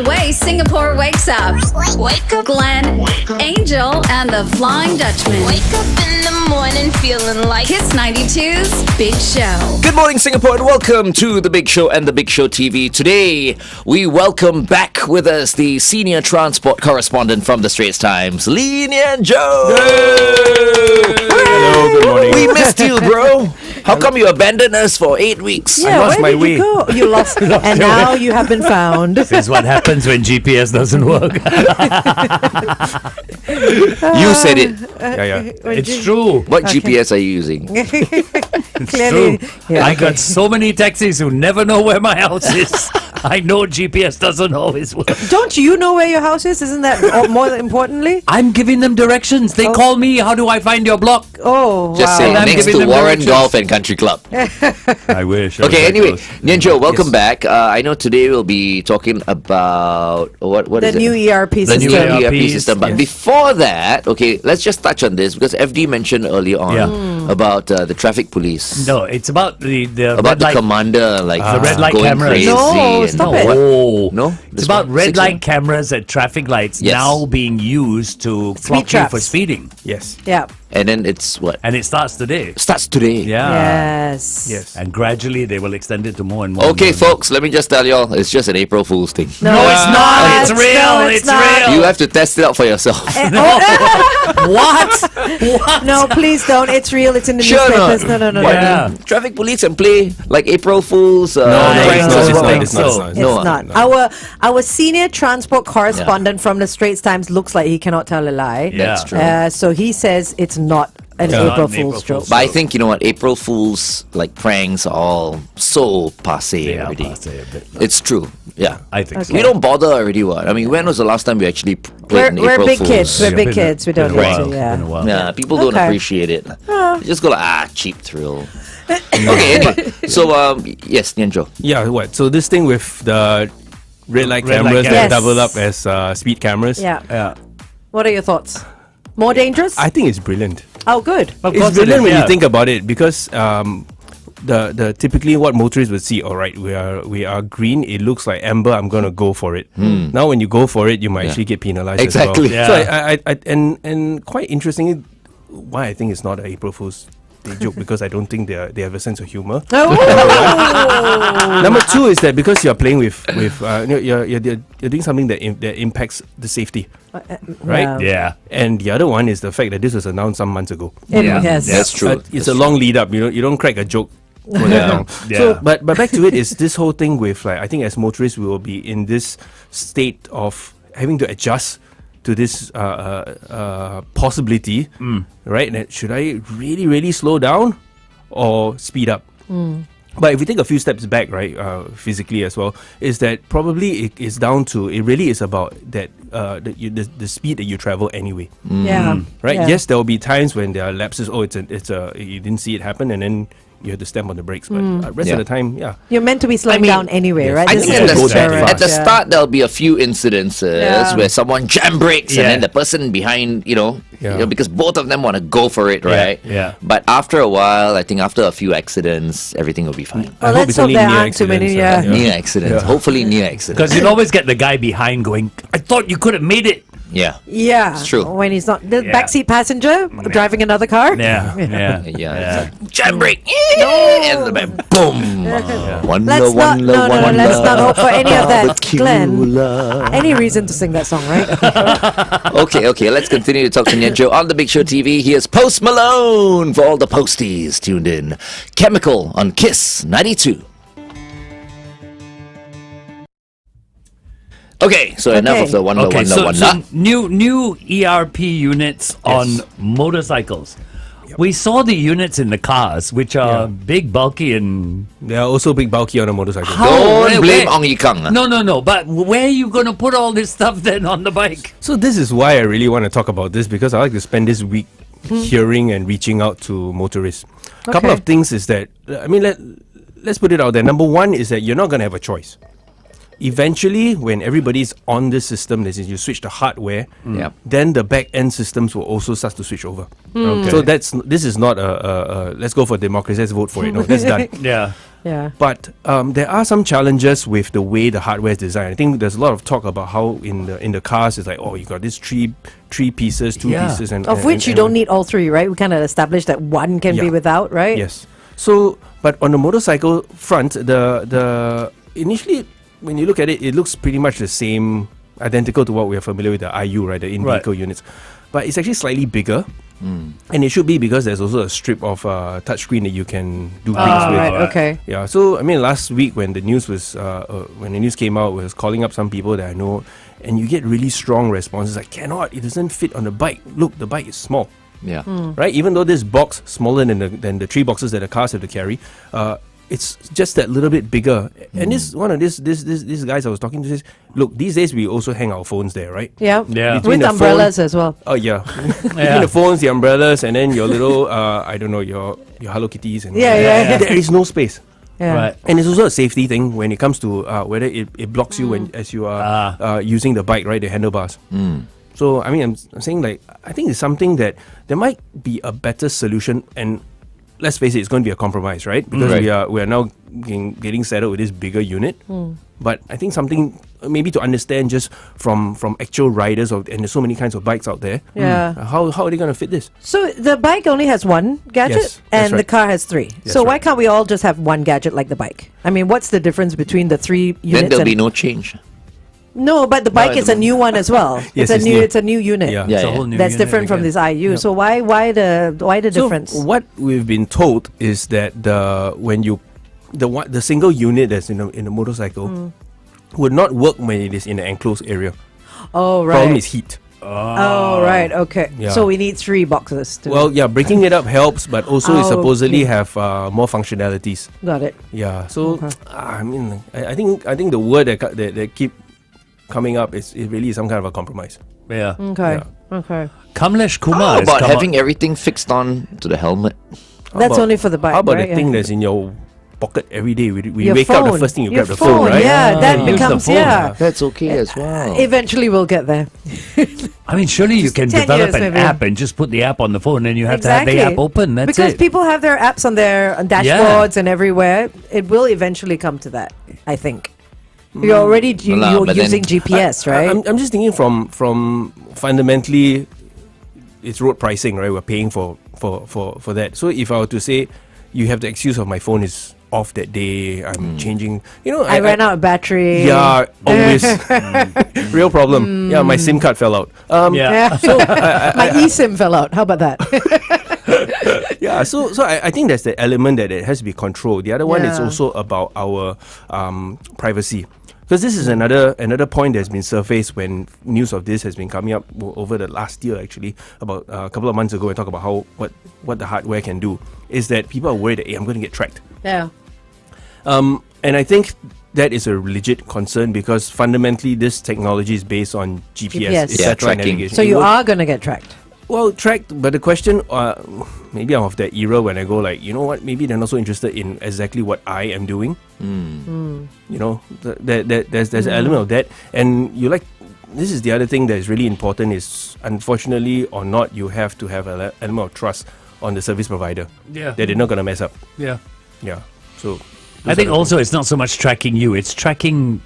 the way Singapore wakes up. Wake up, Glenn, Angel, and the Flying Dutchman. Wake up in the morning feeling like Kiss 92's Big Show. Good morning, Singapore, and welcome to The Big Show and The Big Show TV. Today, we welcome back with us the senior transport correspondent from the Straits Times, Nian Tjoe. Hello, good morning. We missed you, bro. How come you abandoned us for 8 weeks? I lost my way. You go? You lost, and now you have been found. This is what happens when GPS doesn't work. You said it. Yeah. It's true. What GPS are you using? It's Clearly, true. yeah, I okay. got so many taxis who never know where my house is. I know GPS doesn't always work. Don't you know where your house is? Isn't that more importantly? I'm giving them directions. They call me. How do I find your block? Oh, Just wow. say And I'm next giving to them Warren directions. Golf and Country Club. I wish. Okay, anyway, Nian Tjoe, welcome back. I know today we'll be talking about what The is it? new ERP The system. new ERP ERPs, system. But yes. before that, okay, let's just touch on this because FD mentioned earlier on about the traffic police. No, it's about the About red the light. commander, like The red light going cameras. crazy. No, and- stop it. No, No? It's This about one? red Six light one? cameras at traffic lights Yes. now being used to clock you traps. for speeding, Yes. Yeah. And then it's what? and it starts today. Starts today. Yeah. Yes. Yes. And gradually they will extend it to more and more. Okay, and more. folks, let me just tell y'all, it's just an April Fool's thing. No, it's not. It's real. No, it's not. real. You have to test it out for yourself. What? What? No, please don't. It's real. It's in the Sure newspapers. not. No. Yeah. Traffic police can play like April Fool's no, pranks as it's not, well. it's not. It's No, not. no. Our senior transport correspondent from the Straits Times looks like he cannot tell a lie. Yeah. That's true. So he says it's not an Yeah. April Not an Fool's April joke. Fool's But I think, you know what, April Fool's like pranks are all so passe They are already. passe a bit. It's true. Yeah. I think so. We don't bother already, what? I mean, when was the last time we actually played We're, an April we're big Fool's? kids. We're Yeah, big been a- kids. We don't been a need while. to. Yeah. Been a while. Nah, people don't Okay. appreciate it. They just go like, cheap thrill. Okay, anyway. So, yes, Nian Tjoe. Yeah, what? So this thing with the red light Red light cameras that cameras. double up as speed cameras. Yeah. Yeah. What are your thoughts? More dangerous? I think it's brilliant. Oh, good. Of It's course it brilliant is, when yeah. you think about it because the typically what motorists would see, all right, we are green, it looks like amber, I'm gonna go for it. Now when you go for it, you might actually get penalized Exactly. as well. Yeah. So and quite interestingly, why I think it's not an April Fool's Day joke because I don't think they have a sense of humor. Oh. Number two is that because you're playing with you're doing something that impacts the safety, right? Yeah. And the other one is the fact that this was announced some months ago. Yeah. Yes. That's true. It's a long lead up. You don't crack a joke for that long. Yeah. So, but back to it is this whole thing with like I think as motorists we will be in this state of having to adjust to this possibility, right? That should I really slow down or speed up? But if we take a few steps back, right, physically as well, is that probably it is down to it really is about that the speed that you travel anyway, Yeah. right? Yeah. Yes, there will be times when there are lapses. Oh, you didn't see it happen, and then you have to stamp on the brakes. But rest Yeah. of the time, yeah. You're meant to be slowing mean, down anyway, yes. right? I This think is at a the, deterrent, at the yeah. start there'll be a few incidences Yeah. where someone jam brakes and Yeah. then the person behind, Yeah. because both of them want to go for it, Yeah, right? yeah. But after a while, I think after a few accidents, everything will be fine. Well, I hope let's it's hope only there near aren't too many. accidents, Yeah. Near accidents, hopefully near accidents. Because you'll always get the guy behind going, I thought you could have made it. Yeah. Yeah. It's true. When he's not the Yeah. backseat passenger driving another car. Yeah. Yeah. Yeah. It's like, jam brake, and the back, boom. Wonder, Let's not. wonder, No. wonder. Let's not hope for any of that, Barbecue Glenn. love. Any reason to sing that song, right? Okay, let's continue to talk to Nian Tjoe on the Big Show TV. Here's Post Malone for all the posties tuned in. Chemical on Kiss 92. Okay, so enough Okay. of the wonder. So new ERP units on motorcycles. We saw the units in the cars, which are big, bulky, and They are also big bulky on a motorcycle. Don't Where- blame where- Ong Yi Kang. no. But where are you going to put all this stuff then on the bike? So this is why I really want to talk about this because I like to spend this week hearing and reaching out to motorists. A couple Okay. of things is that let's put it out there. Number one is that you're not going to have a choice. eventually, when everybody's on this system, that is, you switch the hardware, Yep. then the back end systems will also start to switch over. Okay. So this is not a let's go for democracy, let's vote for it. No, that's done. Yeah. Yeah. But there are some challenges with the way the hardware is designed. I think there's a lot of talk about how in the cars it's like, oh, you got these three pieces, two Yeah. pieces, and Of which you don't need all three, right? We kind of established that one can be Yeah. without, right? Yes. So, but on the motorcycle front, the initially when you look at it, it looks pretty much the same, identical to what we are familiar with the IU, right? The in-vehicle units, but it's actually slightly bigger. And it should be because there's also a strip of touchscreen that you can do things with. Right, okay. Yeah, so I mean, last week when the news was when the news came out, was calling up some people that I know, and you get really strong responses like, "Cannot, it doesn't fit on the bike. Look, the bike is small." Yeah. Right? Even though this box smaller than the three boxes that the cars have to carry, it's just that little bit bigger. And this one of these guys I was talking to says, look, these days we also hang our phones there, right? Yeah. Yeah. Between With the umbrellas as well. Oh yeah, between the phones, the umbrellas, and then your little I don't know, your Hello Kitties, and Yeah. there is no space. Yeah. Right. And it's also a safety thing when it comes to whether it blocks you when as you are using the bike, right? The handlebars. So I mean, I'm saying, like, I think it's something that there might be a better solution, and let's face it, it's going to be a compromise, right? Because Right. we are now getting settled with this bigger unit. But I think something maybe to understand just from actual riders and there's so many kinds of bikes out there. Yeah. How are they going to fit this? So the bike only has one gadget, Yes, that's and the right. car has three. That's So why right. can't we all just have one gadget like the bike? I mean, what's the difference between the three units? Then there'll and be no change. No, but the bike at is the a new one as well. Yes, it's it's new. It's a new unit. Yeah. It's a Yeah. whole new That's unit different from again. this IU. So why the So difference? what we've been told is that the single unit that's in a motorcycle would not work when it is in an enclosed area. Oh right. Problem is heat. Oh right. Okay. Yeah. So we need three boxes. To Well, yeah, breaking it up helps, but also it Oh, supposedly okay. have more functionalities. got it. Yeah, so Okay. I mean, I think the word that keep coming up is it really is some kind of a compromise. Yeah. Okay. Yeah. Okay. Kamlesh Kumar How has about come having up- everything fixed on to the helmet? That's about- only for the bike. How about right? the thing that's in your pocket every day? We Your wake up, the phone. first thing you Your grab the phone, right? Yeah, that Use the becomes phone. That's okay as well. Eventually, we'll get there. I mean, surely you can 10 develop years an maybe. app and just put the app on the phone, and you have to have the app open. That's because it. people have their apps on their dashboards and everywhere. It will eventually come to that, I think. You're already Well, you're but then- using GPS, right? I'm just thinking from fundamentally, it's road pricing, right? We're paying for that. So if I were to say, you have the excuse of my phone is off that day, I'm changing. You know, I ran out of battery. Yeah, always. Real problem. Yeah, my SIM card fell out. yeah. My eSIM fell out. How about that? Yeah, so I think that's the element that it has to be controlled. The other one is Yeah. also about our privacy. Because this is another point that's been surfaced when news of this has been coming up over the last year, actually, about a couple of months ago. I talk about how what the hardware can do is that people are worried that, hey, I'm going to get tracked. Yeah. And I think that is a legit concern because fundamentally this technology is based on GPS, GPS. etc. Yeah, tracking. navigation. So It you will- are going to get tracked. Well, tracked, but the question, maybe I'm of that era when I go like, you know what, maybe they're not so interested in exactly what I am doing. You know, there's an element of that. And this is the other thing that is really important is, unfortunately or not, you have to have an element of trust on the service provider. Yeah. That they're not going to mess up. Yeah. Yeah. So, I think also it's not so much tracking you; it's tracking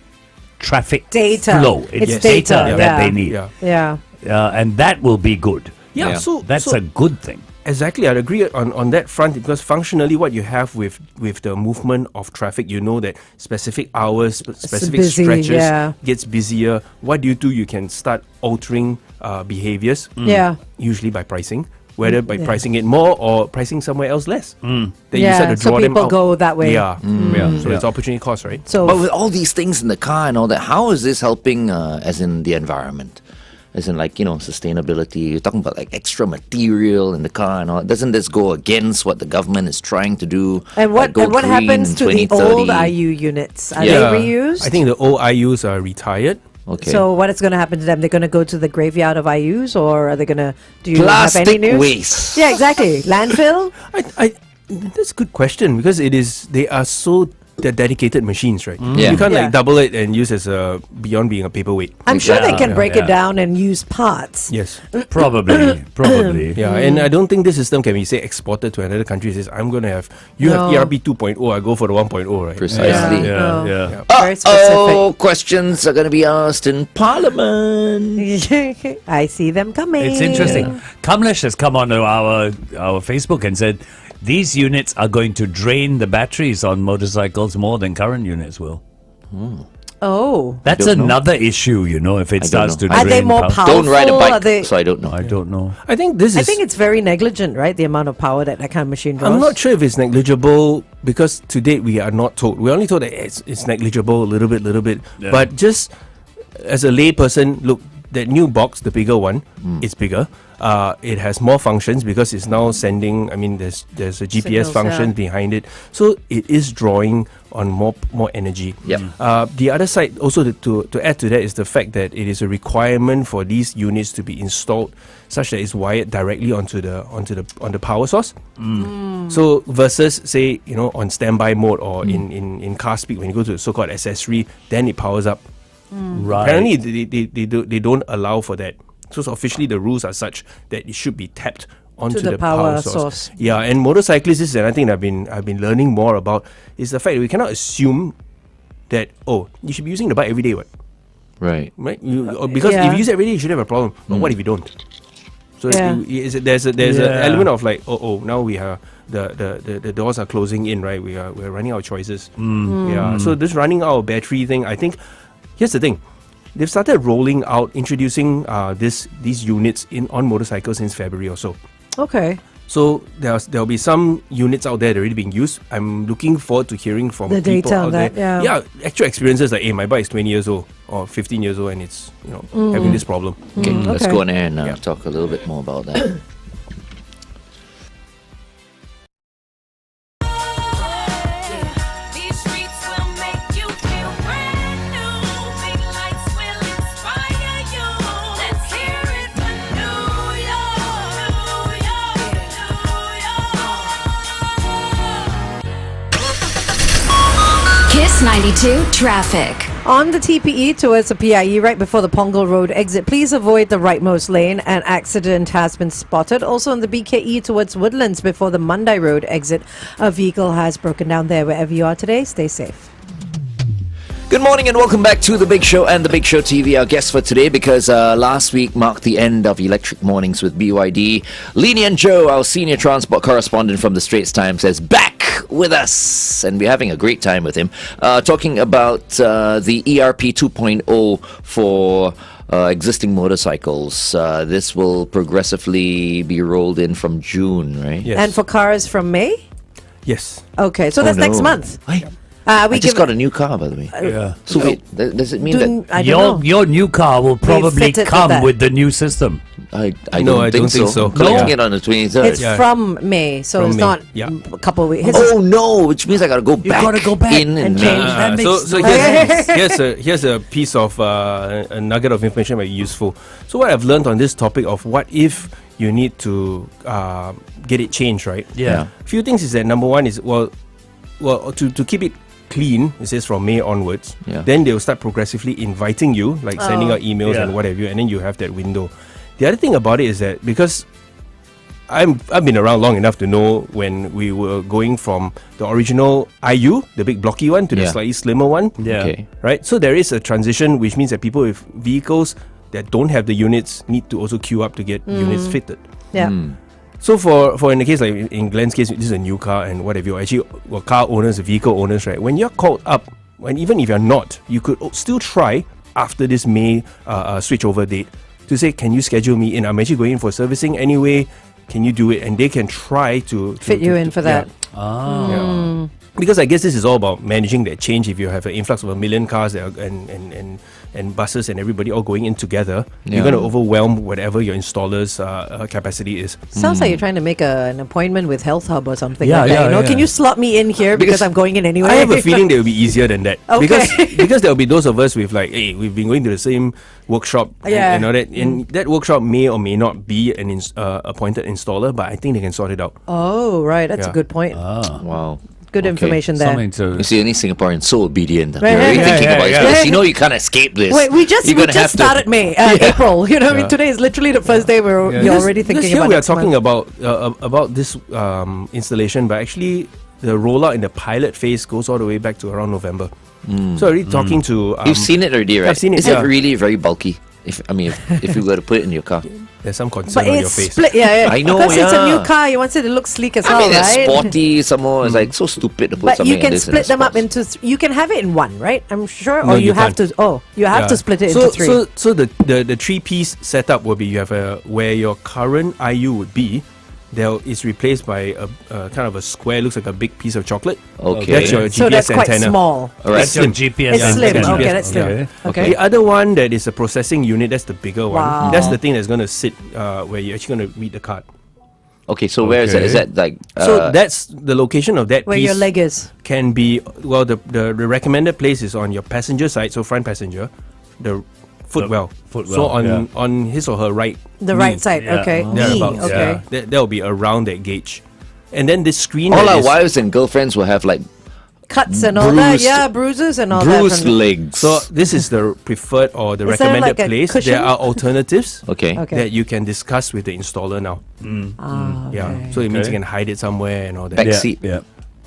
traffic Data. flow. It's It's data data, that yeah. they need, Yeah. Yeah. and that will be good. Yeah, Yeah. so That's so a good thing. exactly, I'd agree on that front because functionally, what you have with the movement of traffic, you know that specific hours, specific busy, stretches yeah. gets busier. What do? You can start altering behaviors, Yeah. usually by pricing, whether by pricing it more or pricing somewhere else less. Then you Yeah, start to so draw them people out. go that way. Yeah, Yeah. So it's opportunity cost, right? So But with all these things in the car and all that, how is this helping, as in the environment? As in, like, sustainability. You're talking about like extra material in the car and all. Doesn't this go against what the government is trying to do? and like what go happens to green the old 2030? IU units? Are Yeah. they reused? I think the old IUs are retired. Okay. So what is going to happen to them? They're going to go to the graveyard of IUs, or are they going to? Do you have any Plastic news? waste. Yeah, exactly. Landfill. That's a good question because they are so they're dedicated machines, right? Yeah. You can't Yeah. like double it and use as a beyond being a paperweight. I'm sure they can Yeah, break yeah. it down and use parts. Yes. Probably. Yeah, and I don't think this system can be say exported to another country. It says I'm gonna have No. have ERP 2.0. I go for the 1.0, right? Precisely. Yeah, No. yeah. Very specific. Oh, questions are going to be asked in Parliament. I see them coming. It's interesting. Kamlesh has come on to our Facebook and said these units are going to drain the batteries on motorcycles more than current units will. Oh. That's don't know. another issue, you know, if it don't starts know. to Are drain they more power. powerful? Don't ride a Are bike, they- so I don't know. I don't know. I think this is. I think it's very negligent, right? The amount of power that kind of machine draws. I'm not sure if it's negligible because to date we are not told. We're only told that it's negligible a little bit. Yeah. But just as a lay person, look, that new box, the bigger one, it's bigger. It has more functions because it's now sending. I mean, there's a GPS Signals, function yeah. behind it, so it is drawing on more energy. Yep. The other side also to add to that is the fact that it is a requirement for these units to be installed such that it's wired directly onto the power source. So versus say on standby mode or in car speed when you go to the so-called accessory, then it powers up. Right. Apparently they don't allow for that. So officially the rules are such that it should be tapped onto the the power power source. Yeah, and motorcyclists, this is another thing I've been learning more about, is the fact that we cannot assume that you should be using the bike every day, Right. right? Because if Yeah. you use it every day, you should have a problem. But what if you don't? So Yeah. there's an Yeah. element of like, now we have the doors are closing in, right? We're running out of choices. Yeah. So this running out of battery thing, I think, here's the thing. They've started rolling out, introducing these units on motorcycles since February or so. Okay. So there'll be some units out there that are already being used. I'm looking forward to hearing from The people data out on that, there. yeah. Actual experiences like, hey, my bike is 20 years old or 15 years old and it's having this problem. Okay, let's okay. go on air and Yeah. talk a little bit more about that. These streets will make you feel brand new. Big lights will inspire you. Let's hear it for New York. Kiss 92 traffic. On the TPE towards the PIE, right before the Pongal Road exit, please avoid the rightmost lane. An accident has been spotted. Also on the BKE towards Woodlands before the Mandai Road exit, a vehicle has broken down there. Wherever you are today, stay safe. Good morning and welcome back to The Big Show and The Big Show TV. Our guest for today, because last week marked the end of Electric Mornings with BYD. Nian Tjoe, our senior transport correspondent from the Straits Times, is back with us. And we're having a great time with him, talking about the ERP 2.0 for existing motorcycles. This will progressively be rolled in from June, right? Yes. And for cars from May? Yes. Okay, so Oh, that's next no. month. Hey, We I just give got a new car, by the way. Yeah. So wait, does it mean that... I don't know. Your new car will probably fitted with come that. with the new system. I No, don't I think don't think so. Collecting No. it on the 23rd. It's Yeah. from May, so From it's May, not yeah. a couple of weeks. Oh no, which means I gotta go back. gotta go back in and May. change. That makes So no here's a piece of a nugget of information very useful. So what I've learned on this topic of what if you need to get it changed, right? Yeah. A few things is that number one is to keep it clean, it says from May onwards. Yeah. Then they'll start progressively inviting you, like sending out emails Yeah. and what have you, and then you have that window. The other thing about it is that because I've been around long enough to know when we were going from the original IU, the big blocky one, to the Yeah. slightly slimmer one. Yeah. Okay. Right? So there is a transition, which means that people with vehicles that don't have the units need to also queue up to get units fitted. Yeah. So for in the case like in Glenn's case, this is a new car and what have you. Actually, car owners, vehicle owners, right? When you're called up, when even if you're not, you could still try after this May switchover date to say, can you schedule me in? I'm actually going in for servicing anyway. Can you do it? And they can try to Fit you in for that. Yeah. Because I guess this is all about managing that change. If you have an influx of 1 million cars that are, and buses and everybody all going in together, Yeah. you're going to overwhelm whatever your installer's capacity is. Sounds like you're trying to make an appointment with Health Hub or something Yeah, like that. yeah, You know, yeah. can you slot me in here because I'm going in anyway? I have a feeling they will be easier than that. Okay. Because there will be those of us with like, hey, we've been going to the same workshop Yeah. and all that. And that workshop may or may not be an appointed installer, but I think they can sort it out. Oh, right. That's a Yeah. good point. Wow. Good information there. Something to. You see, any Singaporean so obedient. Right, You're already right, thinking yeah, about it yeah. because you know you can't escape this. Wait, we just started May, April. You know, I mean, today is literally the first day where you're Because- already because thinking here about we are next talking month. about this installation, but actually the rollout in the pilot phase goes all the way back to around November. So already talking to You've seen it already, right? I've seen it, Is yeah. it really very bulky? If you were to put it in your car. there's some concern But on your it's face. split, yeah. I know, Because it's a new yeah. car, you want it to look sleek as I well, mean, it's right? sporty. Some more. It's like so stupid to put But something you like can this in split a them up sports. into. You can have it in one, right? I'm sure, No, or you you have can't. to. Oh, you have to split it so, into three. So the three-piece setup will be you have where your current IU would be. There is replaced by a kind of a square, looks like a big piece of chocolate. Okay. That's your GPS So that's quite antenna. small. All right. That's your GPS. It's slim. Yeah. Okay, GPS. that's slim. Okay. Okay. The other one that is a processing unit, that's the bigger one. Wow. That's the thing that's going to sit where you're actually going to read the card. Okay, so where is that? Is Okay. that like? So that's the location of that Where piece. your leg is. Can be, well, the recommended place is on your passenger side, so front passenger, the footwell. footwell, So on yeah. on his or her right The knee, right side. Yeah. Okay. Oh. Knee. thereabouts. Okay. That will be around that gauge. And then this screen all that our is- wives and girlfriends will have like Cuts and all that. Bruised- Yeah, bruises and all bruised that. legs. So this is the preferred or the Is there recommended like a place. cushion? There are alternatives okay. Okay. that you can discuss with the installer now. Ah, Yeah. okay. So it means Okay. you can hide it somewhere and all that. Back Yeah. seat. Yeah.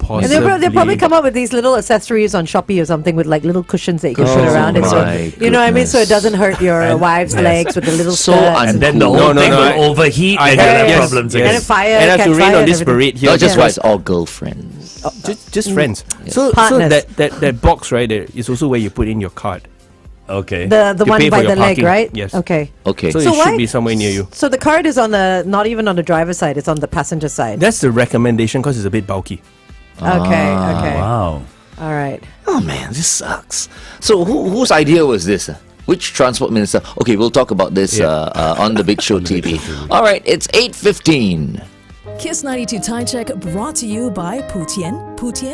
And they'll probably come up with these little accessories on Shopee or something with like little cushions that you can put Oh around it. So my you know what I mean? So it goodness. doesn't hurt your wife's legs with the little So skirts. And then the Cool. whole No, thing no, will overheat and you'll have yes, problems yes. again. And fire, and I have catch to rain fire on and this everything. parade here. Not just Yeah. wives, all girlfriends. Just friends. So Partners. that box right there is also where you put in your card. Okay. The To one pay by for your the leg, parking. right? Yes. Okay. Okay. So, So it why- should be somewhere near you. So the card is on the not even on the driver's side; it's on the passenger side. That's the recommendation because it's a bit bulky. Okay. Ah. Okay. Wow. All right. Oh man, this sucks. So whose idea was this? Which transport minister? Okay, we'll talk about this on the Big Show TV. All right, it's 8:15. Kiss 92 Time Check brought to you by Putian. Putian.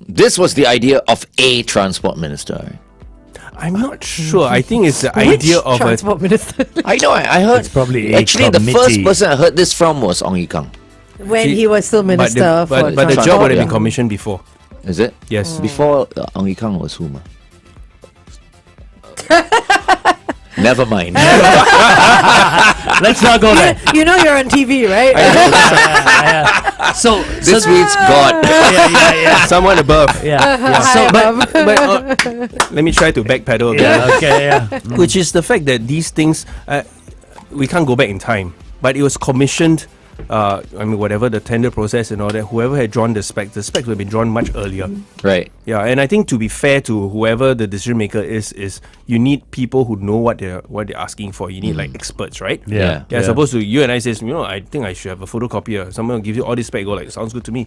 This was the idea of a transport minister. I'm not sure. I think it's the Which idea of a. transport minister? I know. I heard. It's probably a actually the first committee. person I heard this from was Ong Yi Kang. when he was still But minister the, for but the transport. job would have been Yeah. commissioned before. Is it? Yes. Before Ong Yi Kang was whom? Never mind. Let's not go there. You know you're on TV, right? So This means God. yeah. Someone above. Yeah. Hi, But let me try to backpedal a bit. Yeah. Okay. Yeah. Which is the fact that these things, we can't go back in time, but it was commissioned. I mean, whatever the tender process and all that, whoever had drawn the specs would have been drawn much earlier. Right. Yeah, and I think to be fair to whoever the decision maker is you need people who know what they're asking for. You need like experts, right? Yeah. Yeah, as opposed to you and I says, I think I should have a photocopier. Someone will give you all this spec, go like, sounds good to me.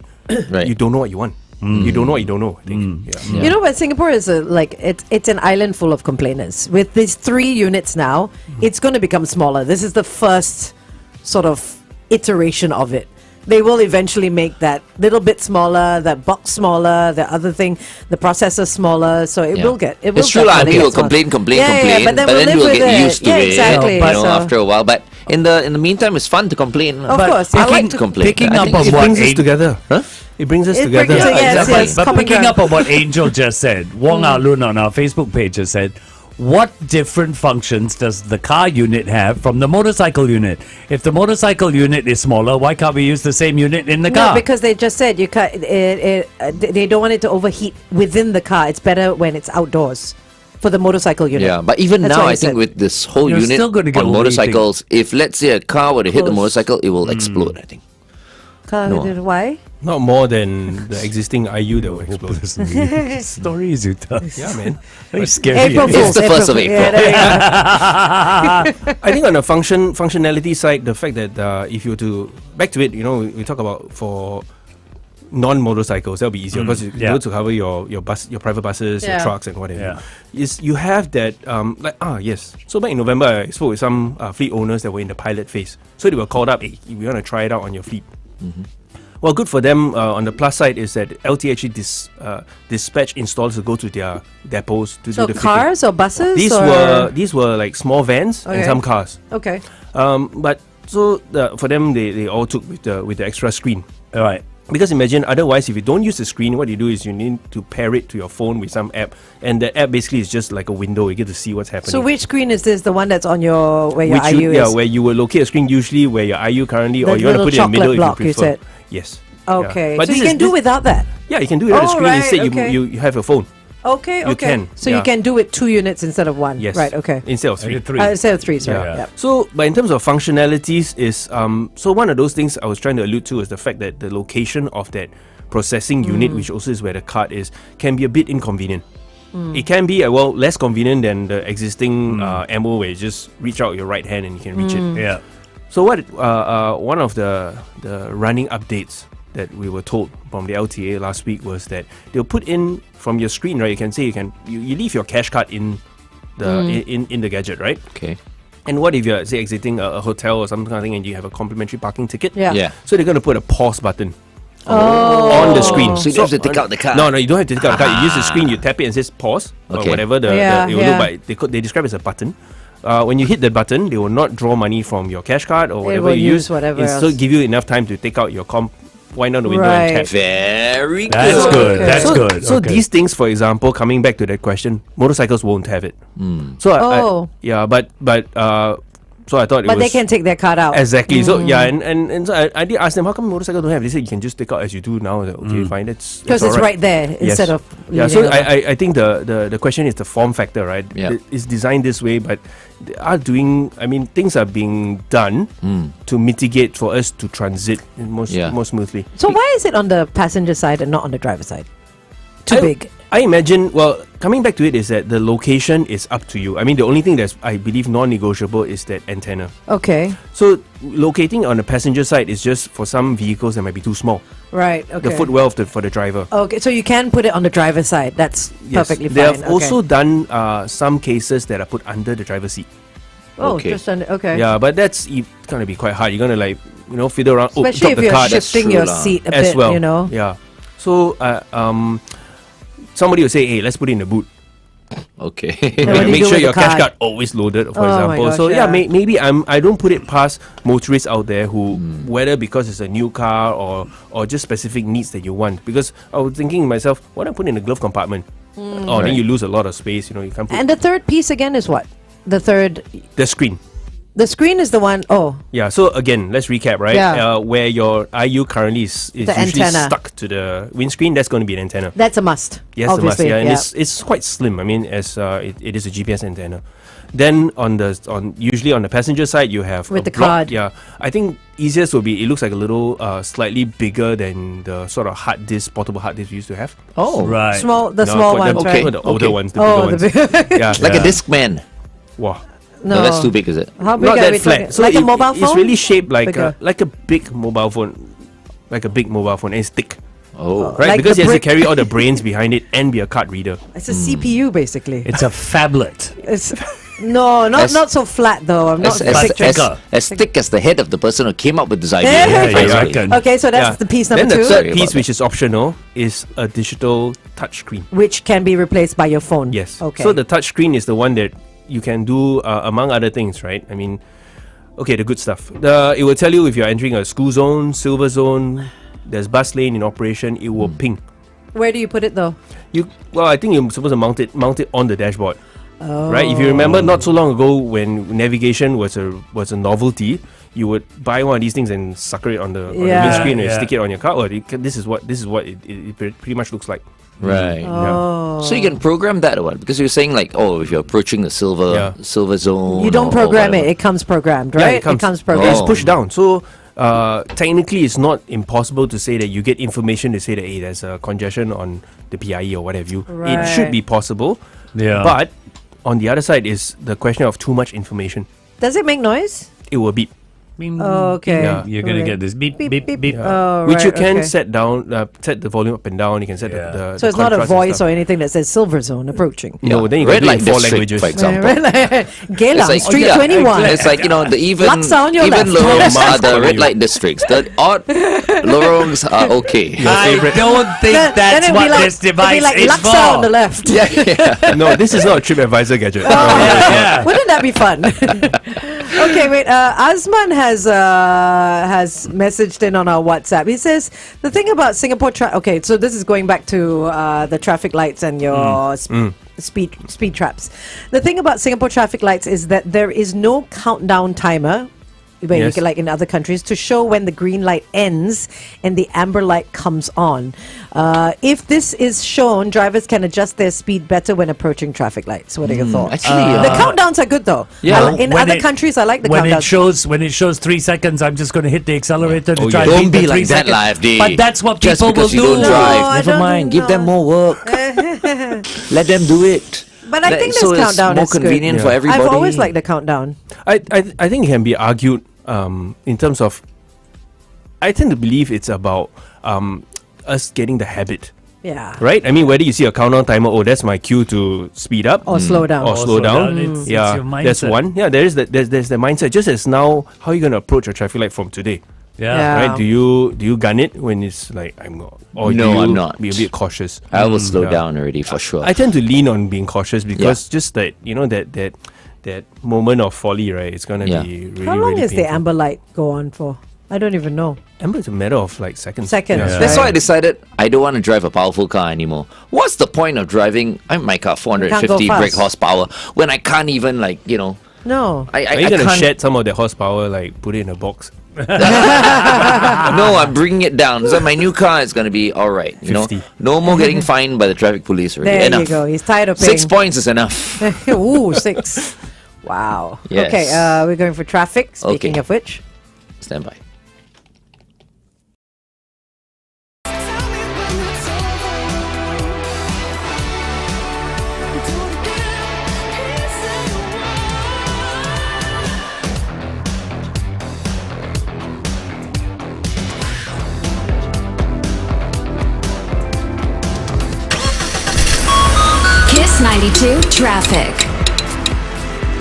Right. You don't know what you want. You don't know what you don't know. I think. Yeah. You know what? Singapore is it's an island full of complainants. With these 3 units now, it's going to become smaller. This is the first sort of iteration of it. They will eventually make that little bit smaller, that box smaller, the other thing, the processor smaller. So it will get. It will. It's true, lah. definitely People get smaller. complain, Yeah, but then live we'll with get it. used to Yeah, it. exactly. You know, So- after a while. But in the meantime, it's fun to complain. Of But course, I yeah. like to complain. Picking I up think on It what brings us Ang- together. Huh? It brings us It together. brings us- yes, exactly. yes. But common picking ground. up on what Angel just said, Wong Ah Lun on our Facebook page has said, what different functions does the car unit have from the motorcycle unit? If the motorcycle unit is smaller, why can't we use the same unit in the No, car? because they just said you can't. They don't want it to overheat within the car. It's better when it's outdoors for the motorcycle unit. Yeah, but even That's now, what he I think said. with this whole You're unit still gonna get on overheating. motorcycles, if let's say a car were to hit the Close. motorcycle, it will explode. I think. Car- No. Why? Not more than the existing IU that will explode. Stories you tell. Yeah, man. Very scary. April It's Fools. the 1st of Yeah, April. there you go. I think on the functionality side, the fact that if you were to back to it, we talk about for non-motorcycles, that'll be easier because you yeah. go to cover your bus, your private buses, your Yeah. trucks, and whatever. Yeah. Is you have that yes. So back in November, I spoke with some fleet owners that were in the pilot phase. So they were called up. Hey, we want to try it out on your fleet. Well, good for them. On the plus side is that LT actually dispatch installers to go to their depots to So do the fitting. cars or buses? These were like small vans and Okay. some cars. Okay. But so for them, they all took with the extra screen. All right. Because imagine, otherwise, if you don't use the screen, what you do is you need to pair it to your phone with some app, and the app basically is just like a window. You get to see what's happening. So which screen is this? The one that's on your where your Which IU you, is? where you will locate a screen usually where your IU currently, or The you want to little put it in the middle chocolate block, if you you prefer. said. Yes. Okay, Yeah. But so this you is- can do this- without that. Yeah, you can do it on the Oh, screen right, instead. okay. You have a phone. Okay, You okay. can, So you yeah. can do it 2 units instead of 1. Yes. Right. Okay. Instead of three. Instead of 3. Sorry. Yeah. Yeah. So, but in terms of functionalities, is so one of those things I was trying to allude to is the fact that the location of that processing unit, which also is where the card is, can be a bit inconvenient. It can be less convenient than the existing MO where you just reach out your right hand and you can reach it. Yeah. So what one of the running updates that we were told from the LTA last week was that they'll put in from your screen, right? You can say you leave your cash card in the in the gadget, right? Okay. And what if you're say exiting a hotel or some kind of thing and you have a complimentary parking ticket? Yeah. Yeah. So they're going to put a pause button on the screen. So you don't have to take out the card. No, you don't have to take out the card. You use the screen, you tap it and it says pause or Okay. whatever Yeah, it will yeah. look like. They describe it as a button. When you hit the button, they will not draw money from your cash card or whatever will you use use. whatever It'll still else. give you enough time to take out your wind down the window Right. and tap. Very good. That's good. Okay. That's so, good. So Okay. these things, for example, coming back to that question, motorcycles won't have it. So so I thought it But was they can take their card out. exactly. So yeah, and so I did ask them, how come motorcycles don't have? They said you can just take out as you do now. I said, okay, fine, that's Because it's alright. right there instead of. Yeah, so leaning over. I think the question is the form factor, right? Yeah. It's designed this way, but they are doing. I mean, things are being done to mitigate for us to transit more smoothly. So why is it on the passenger side and not on the driver side? Too big. I imagine. Well, coming back to it is that the location is up to you. I mean, the only thing that's I believe non-negotiable is that antenna. Okay. So locating on the passenger side is just for some vehicles that might be too small. Right. Okay. The footwell for the driver. Okay, so you can put it on the driver's side. That's Yes. perfectly They fine. have also done some cases that are put under the driver's seat. Oh, Okay. just under. Okay. Yeah, but that's gonna be quite hard. You're gonna fiddle around. Especially drop if the you're card shifting true your lah. seat a as bit, well. you know. Yeah. So somebody will say, hey, let's put it in the boot. Okay. what do you Make do sure with your the cash card? card always loaded, for Oh my example. gosh, So yeah. maybe I don't put it past motorists out there who, whether because it's a new car or just specific needs that you want. Because I was thinking to myself, why don't I put it in the glove compartment? Oh, then you lose a lot of space. You can't put And the third piece again is what? The third. the screen. The screen is the one oh Yeah, so again, let's recap, right? Yeah. Where your IU currently is The usually antenna. stuck to the windscreen, that's going to be an antenna. that's a must. Yes, obviously. the must, yeah, and it's quite slim. I mean, as it is a GPS antenna. Then usually on the passenger side, you have With a the block. card. Yeah, I think easiest will be it looks like a little slightly bigger than the sort of portable hard disk we used to have. Oh, Right. Small, the No, small but ones, okay. right? The older Okay. ones, the Oh, bigger the ones. big. Yeah, like a Discman. wow. No, that's too big, is it? How big Not are that we flat. talking? So Like a mobile phone? It's really shaped like Bigger. a big mobile phone, and it's thick. Oh. Right, Like because the it has to brick. carry all the brains behind it and be a card reader. It's a CPU basically. It's a phablet. It's no, As- not so flat though. I'm not As picturing. thick as the head of the person who came up with this idea. Yeah, Yeah, you Basically. reckon? Okay, so that's the piece number Then the 2, third Sorry piece, about which is optional, is a digital touchscreen. which can be replaced by your phone. Yes. Okay. So the touchscreen is the one that you can do among other things, right? I mean, okay, the good stuff. It will tell you if you're entering a school zone, silver zone. There's bus lane in operation. It will ping. Where do you put it though? I think you're supposed to mount it on the dashboard. Right? If you remember, not so long ago when navigation was a novelty, you would buy one of these things and sucker it on the Yeah. windscreen and Yeah. stick it on your car. This is what it pretty much looks like. Right. Oh. So you can program that or what? Because you're saying like, if you're approaching the silver zone. You don't or program it; whatever. it comes programmed, Yeah, right? it comes programmed. It's pushed down. So technically, it's not impossible to say that you get information to say that hey, there's a congestion on the PIE or whatever you. It should Right. be possible. Yeah. But on the other side is the question of too much information. Does it make noise? It will beep. Oh, okay. Yeah. You're gonna Alright. get this beep Beep, beep beep, beep. beep. Oh, Which you right, can okay. set down, set the volume up and down. You can set Yeah. the So it's not a contrast and voice stuff. or anything that says silver zone approaching. No, then you Red can do it light in 4 district, languages. for example. Geylang, It's like, Street yeah, 21. It's like, the even Laksa on your even left. lorongs Your are mom's the calling red you. light districts. The odd lorongs are okay. I don't think Then that's it'd what be like, this device it'd be like is Laksa for. on the left. Yeah. No, this is not a TripAdvisor gadget. Yeah. Wouldn't that be fun? Okay, wait. Azman has messaged in on our WhatsApp. He says the thing about Singapore. Okay, so this is going back to the traffic lights and your speed traps. The thing about Singapore traffic lights is that there is no countdown timer. Where you can, like in other countries, to show when the green light ends and the amber light comes on. If this is shown, drivers can adjust their speed better when approaching traffic lights. What are your thoughts? Actually, the countdowns are good though. Yeah. In When other it- countries, I like the when countdowns. it shows 3 seconds, I'm just going to hit the accelerator to Oh, try yeah. and Don't beat be the 3 like that, seconds. Live D. But that's what Just people will because you do. don't No, drive, I never don't mind. do Give them that. more work. Let them do it. But I think so this it's countdown more is good. convenient for Yeah. everybody. I've always liked the countdown. I think it can be argued in terms of. I tend to believe it's about us getting the habit, Yeah. right? I mean, whether you see a countdown timer, oh, that's my cue to speed up Or slow down. or slow down. It's Yeah, your that's mindset. one. Yeah, there's the mindset. Just as now, how are you going to approach a traffic light from today? Yeah. Right? Do you gun it when it's like I'm not, or No, do you I'm not. be a bit cautious? I will slow Yeah. down already for sure. I tend to lean on being cautious because just that that moment of folly, right? It's gonna Yeah. be really. How long really is the painful. amber light go on for? I don't even know. Amber is a matter of like seconds. Seconds, Yeah. That's right. why I decided I don't want to drive a powerful car anymore. What's the point of driving my car 450 fast. brake horsepower when I can't even No. I Are you gonna can't. shed some of that horsepower, like put it in a box? No, I'm bringing it down. So my new car is going to be all right. 50. No more getting fined by the traffic police already. There Enough. you go. He's tired of paying. 6 points is enough. Ooh, 6. Wow. Yes. Okay, we're going for traffic. Speaking Okay. of which. Stand by. Kiss 92 traffic.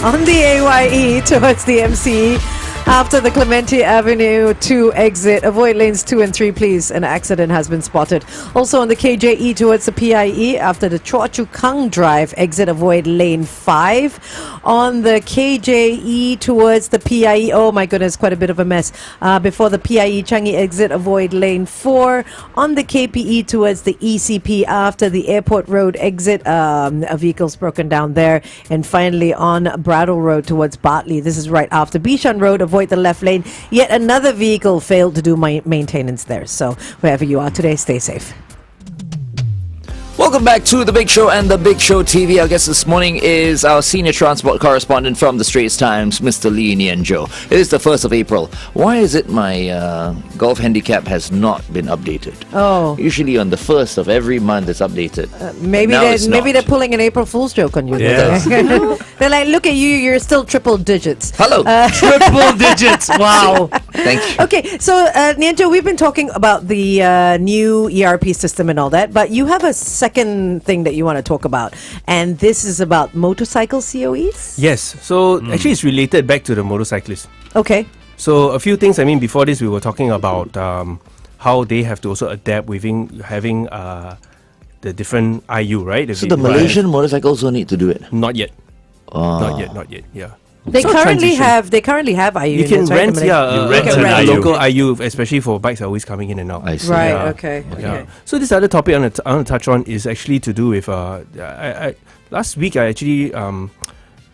On the AYE towards the MC, after the Clementi Avenue 2 exit, avoid lanes 2 and 3, please. An accident has been spotted. Also on the KJE towards the PIE, after the Chua Chu Kang Drive exit, avoid lane 5. On the KJE towards the PIE, oh my goodness, quite a bit of a mess. Before the PIE Changi exit, avoid lane 4. On the KPE towards the ECP, after the Airport Road exit, a vehicle's broken down there. And finally on Brattle Road towards Bartley, this is right after Bishan Road, avoid the left lane. Yet another vehicle failed to do maintenance there. So wherever you are today, stay safe. Welcome back to The Big Show and The Big Show TV. Our guest this morning is our senior transport correspondent from the Straits Times, Mr. Nian Tjoe. It is the 1st of April. Why is it my golf handicap has not been updated? Oh. Usually on the 1st of every month it's updated. Maybe Now it's they're not. pulling an April Fool's joke on you. Yes. They're like, look at you, you're still triple digits. Hello. Triple digits. Wow. Thank you. Okay, so Nian Tjoe, we've been talking about the new ERP system and all that, but you have a second thing that you want to talk about, and this is about motorcycle COEs? Yes. So actually, it's related back to the motorcyclists. Okay. So a few things. I mean, before this, we were talking about how they have to also adapt within having the different IU, right? So the Malaysian motorcycles don't need to do it. Not yet. Ah. Not yet. Yeah. They So currently transition. have IU You can units, right? rent, The yeah, You rent you can an rent IU. local IU, especially for bikes are always coming in and out. I see. Right, Yeah. okay. Yeah. So this other topic I want to touch on is actually to do with last week I actually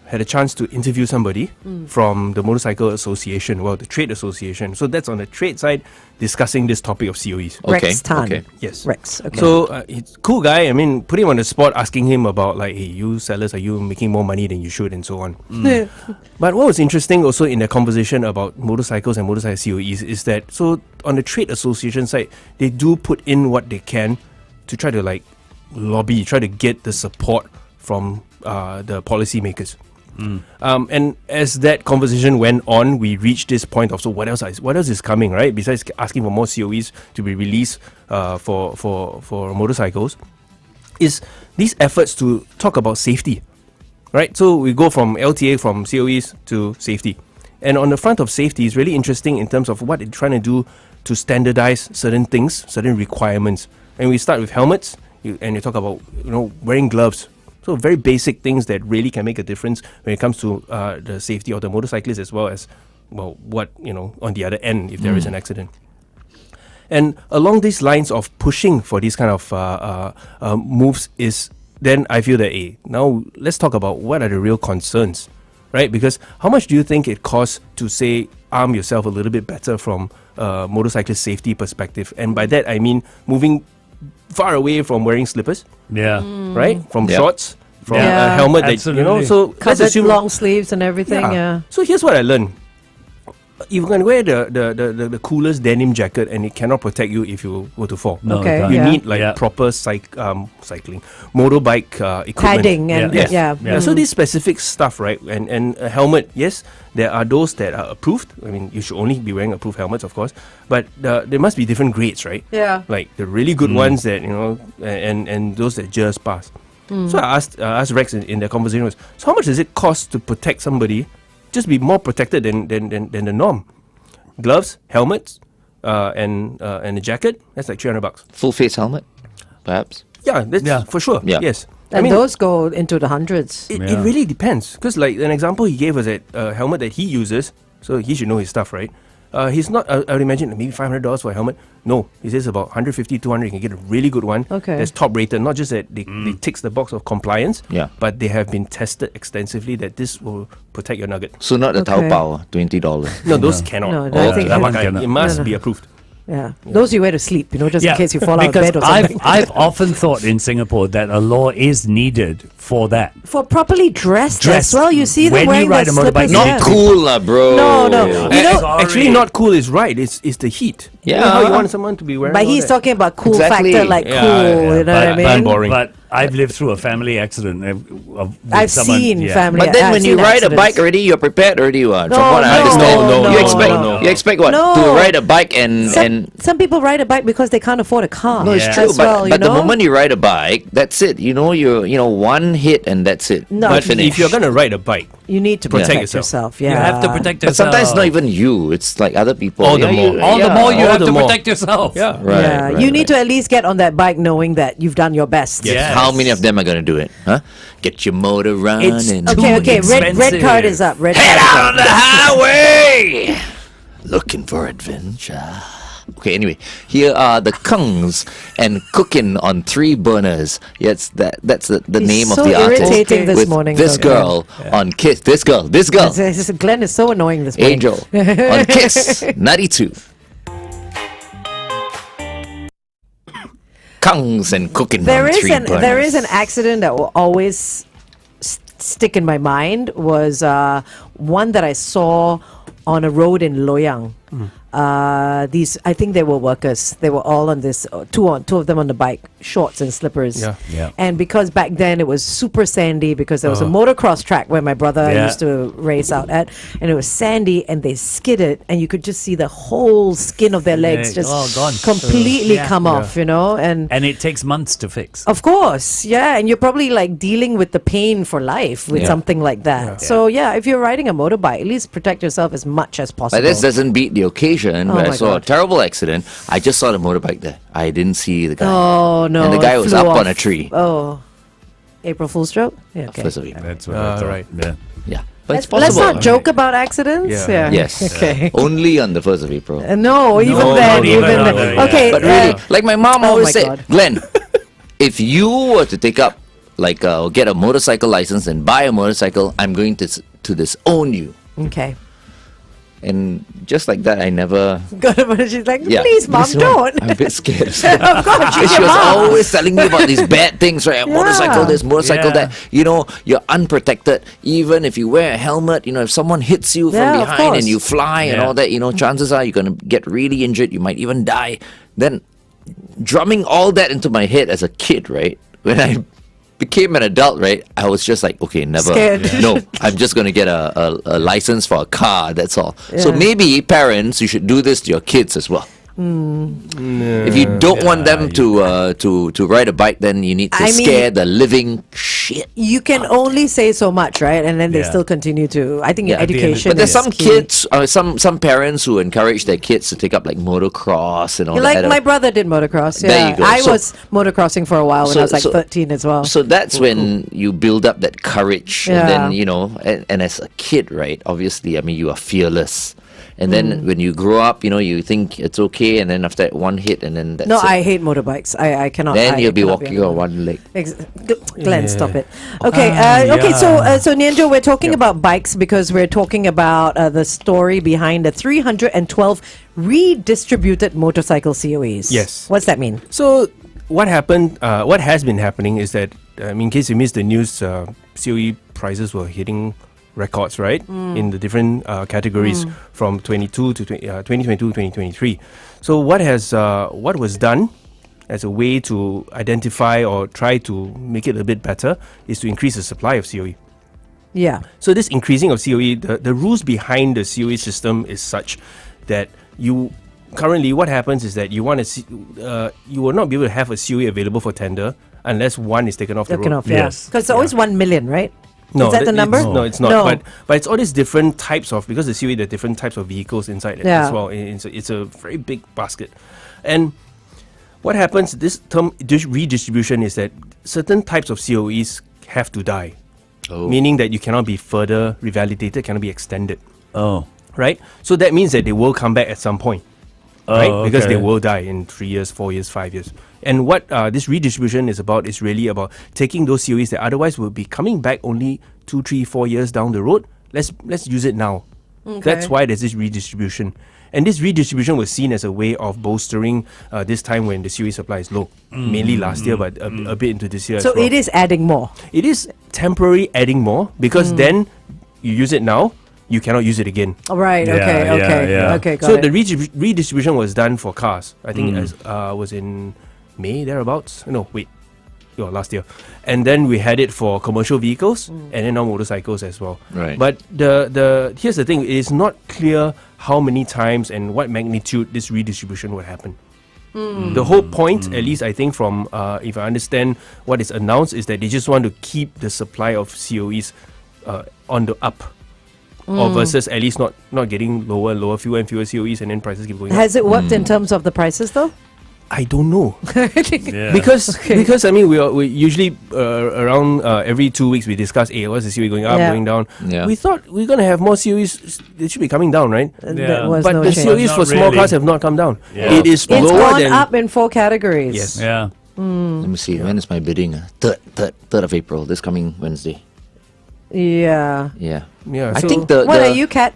had a chance to interview somebody from the motorcycle association, well, the trade association. So that's on the trade side, discussing this topic of COEs. Okay, Rex Tan. okay. Yes. Rex, okay. So he's a cool guy. I mean, put him on the spot, asking him about like, hey, you sellers, are you making more money than you should, and so on. But what was interesting also in the conversation about motorcycles and motorcycle COEs is that, so on the trade association side, they do put in what they can to try to like lobby, try to get the support from the policymakers. And as that conversation went on, we reached this point of, so what else is coming, right? Besides asking for more COEs to be released for motorcycles, is these efforts to talk about safety, right? So we go from LTA, from COEs to safety. And on the front of safety is really interesting in terms of what they're trying to do to standardize certain things, certain requirements. And we start with helmets, and you talk about, wearing gloves. So very basic things that really can make a difference when it comes to the safety of the motorcyclist, as well as, well, what, on the other end if there is an accident. And along these lines of pushing for these kind of moves is, then I feel that, now let's talk about what are the real concerns, right? Because how much do you think it costs to, say, arm yourself a little bit better from a motorcyclist safety perspective? And by that I mean moving far away from wearing slippers, Yeah. right? From Yep. shorts, from Yeah. a helmet that, Absolutely. so let's Covered assume long sleeves and everything. Yeah. So here's what I learned. You can wear the coolest denim jacket and it cannot protect you if you were to fall. No, Okay, it can't. You yeah. need like Yeah. proper cycling, motorbike equipment. Padding and Yeah. yeah. Yeah, so this specific stuff, right? And a helmet, yes, there are those that are approved. I mean, you should only be wearing approved helmets, of course. But there must be different grades, right? Yeah. Like the really good ones that, and those that just pass. So I asked Rex in the conversation was, so how much does it cost to protect somebody, just be more protected than the norm? Gloves, helmets, and a jacket, that's like $300. Full face helmet, perhaps. Yeah, that's Yeah. for sure. Yeah. Yes. And those go into the hundreds. It Yeah. really depends. Because, like, an example he gave us that helmet that he uses, so he should know his stuff, right? He's not, I would imagine, maybe $500 for a helmet. No, he says about 150, 200, you can get a really good one. Okay. That's top rated. Not just that they ticks the box of compliance, Yeah. but they have been tested extensively that this will protect your nugget. So not the Okay. Taobao, $20. No, those cannot. No, I Oh, think that it- one cannot. it must No, no. be approved. Yeah. Those you wear to sleep, just in case you fall out of because bed or something. I've often thought in Singapore that a law is needed for that. For properly dressed, Dressed. as well. You see them When you wearing ride their a motorbike, slippers. not yeah. Cool lah, bro. No, no. You know, Actually, not cool is right. It's the heat. You know how you want someone to be wearing but all he's that? talking about cool Exactly. factor, like Yeah, cool. yeah. You know what I mean? boring. But I've lived through a family accident. With I've someone, seen yeah. family. But then I've when you seen ride a accidents. bike already, you're prepared already. From No, what I no, understand, no, you no, expect no. you expect what No. to ride a bike and Some people ride a bike because they can't afford a car. no, it's Yeah. true. As But well, but the you know? moment you ride a bike, that's it. You're one hit and that's it. No, But Finish. if you're going to ride a bike, You need to Protect protect yourself. yourself. Yeah. You have to protect But yourself. sometimes not even you. It's like other people. All the Yeah, more. All the more you all have the to more. protect yourself. yeah. Right, Yeah, right, you need right. to at least get on that bike knowing that you've done your best. Yes. How many of them are going to do it? Huh? Get your motor running. It's Okay, Too okay. Red expensive. card is up. Red Head card is out up. on the highway, looking for adventure. Okay, anyway, here are the Kungs and cooking on 3 burners. Yes, that's the He's name so of the artist. irritating this with morning, This though, girl on Kiss. This girl. Glenn is so annoying this morning. Angel on Kiss 92. Kungs and cooking There on is 3 burners. there is an accident that will always stick in my mind. Was one that I saw on a road in Loyang. These, I think they were workers. They were all on this, two of them on the bike, shorts and slippers. Yeah. Yeah. And because back then it was super sandy, because there was a motocross track where my brother Yeah. used to race out at, and it was sandy, and they skidded, and you could just see the whole skin of their legs Yeah, just all gone. completely Yeah. come off, and And it takes months to fix. of course, yeah, and you're probably like dealing with the pain for life with Yeah. something like that. So yeah, if you're riding a motorbike, at least protect yourself as much as possible. But this doesn't beat the occasion Oh where I my saw a God. terrible accident. I just saw the motorbike there. I didn't see the guy. Oh no! And the guy it was flew up off. on a tree. Oh, April Fool's joke. Yeah, okay. First of April. That's what I thought. right. Yeah. Yeah. But it's Let's possible. not joke about accidents. Yeah. Yes. Okay. Only on the 1st of April. No, even No, then, not even even then. then, Okay. But really, like my mom oh always my said, God. Glenn, if you were to take up, like, get a motorcycle license and buy a motorcycle, I'm going to disown you. Okay. And just like that, I never. She's like, Yeah. please, mom, Listen, don't. I'm a bit scared. Of course, she's She your was mom. always telling me about these bad things, right? Motorcycle this, motorcycle Yeah. that. You're unprotected. Even if you wear a helmet, if someone hits you from Yeah, of behind course. and you fly and Yeah. all that, chances are you're going to get really injured. You might even die. Then drumming all that into my head as a kid, right? When I became an adult, right? I was just like, okay, never. Scared. No, I'm just going to get a license for a car. That's all. So Yeah. maybe parents, you should do this to your kids as well. If you don't want them to ride a bike, then you need to I mean- scare the living shit. You can only say so much, right? And then they Yeah. still continue to. I think Yeah, at the end of- education. But there's is some key. kids, some parents who encourage their kids to take up like motocross and all Like that. my brother did motocross. Yeah. There you go. I So- was motocrossing for a while when so- I was like so- 13 as well. So that's when you build up that courage, and then Yeah. and as a kid, right? Obviously, I mean, you are fearless. And then when you grow up, you think it's okay, and then after that one hit, and then that's No, it. I hate motorbikes. I cannot. Then I you'll be cannot walking on on one leg. Glenn, stop it. Okay, okay. So Nian Tjoe, we're talking about bikes because we're talking about the story behind the 312 redistributed motorcycle COEs. Yes. What's that mean? So what happened? What has been happening is that, in case you missed the news, COE prices were hitting records, right, in the different categories from 2022 2023. So what was done as a way to identify or try to make it a bit better is to increase the supply of COE. Yeah. So this increasing of COE, the rules behind the COE system is such that you currently what happens is that you want to you will not be able to have a COE available for tender unless one is taken off the Taken road. off, yeah. Yes. Because it's always 1 million, right? No, Is that the number? No, it's not. No. But it's all these different types of, because the COE, there are different types of vehicles inside it Yeah. as well. It's a very big basket. And what happens, this term redistribution, is that certain types of COEs have to die. Oh. Meaning that you cannot be further revalidated, cannot be extended. Oh. Right? So that means that they will come back at some point. Right? Because they okay. will die in 3 years, 4 years, 5 years. And what this redistribution is about is really about taking those COEs that otherwise will be coming back only 2, 3, 4 years down the road. Let's use it now. That's why there's this redistribution. And this redistribution was seen as a way of bolstering this time when the COE supply is low. Mainly last year, but a bit into this year So as well. it is adding more. It is temporary adding more because then you use it now, you cannot use it again. All right. Yeah, Okay. yeah, Okay. yeah. Okay. Got So it. the redistribution was done for cars. I think as was in May thereabouts. No, wait, last year. And then we had it for commercial vehicles and then now motorcycles as well. Right. But the here's the thing: it is not clear how many times and what magnitude this redistribution would happen. The whole point, at least I think from if I understand what is announced, is that they just want to keep the supply of COEs on the up. Or versus at least not getting lower and lower, fewer and fewer COEs, and then prices keep going up. Has it worked in terms of the prices though? I don't know. Yeah. Because I mean we usually around every 2 weeks we discuss what's the COE going up, Yeah. going down. Yeah. We thought we're gonna have more COEs. They should be coming down, right? There was But no the change. COEs Not for small really. cars have not come down. Yeah. It is It's lower gone than up in 4 categories. Yes. Yeah. Let me see. When is my bidding? 3rd of April. This coming Wednesday. Yeah. Yeah. Yeah. I so think the What are you, Cat?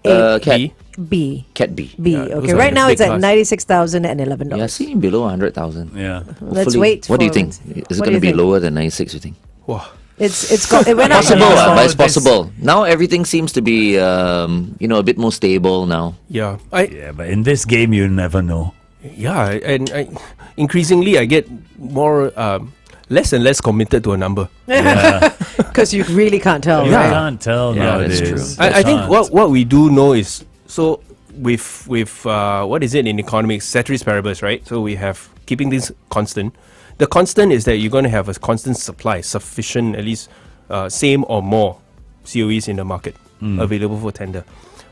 Cat B. B. Cat B. B. Yeah, those Okay. are Right the now big it's at cars. $96,011. Yeah, see below 100,000. Yeah. Let's Hopefully. wait. What do you for- think? Is it what going do to you be think? lower than 96? You think? Wow. It went up. Possible, Yeah. but it's This- possible. Now everything seems to be a bit more stable now. Yeah. Yeah, but in this game, you never know. And increasingly I get more less and less committed to a number. Yeah. Because you really can't tell, You right? can't tell Yeah, that's nowadays. true. I think Can't. what we do know is, so with what is it in economics, ceteris paribus, right? So we have keeping things constant. The constant is that you're going to have a constant supply, sufficient, at least same or more COEs in the market available for tender.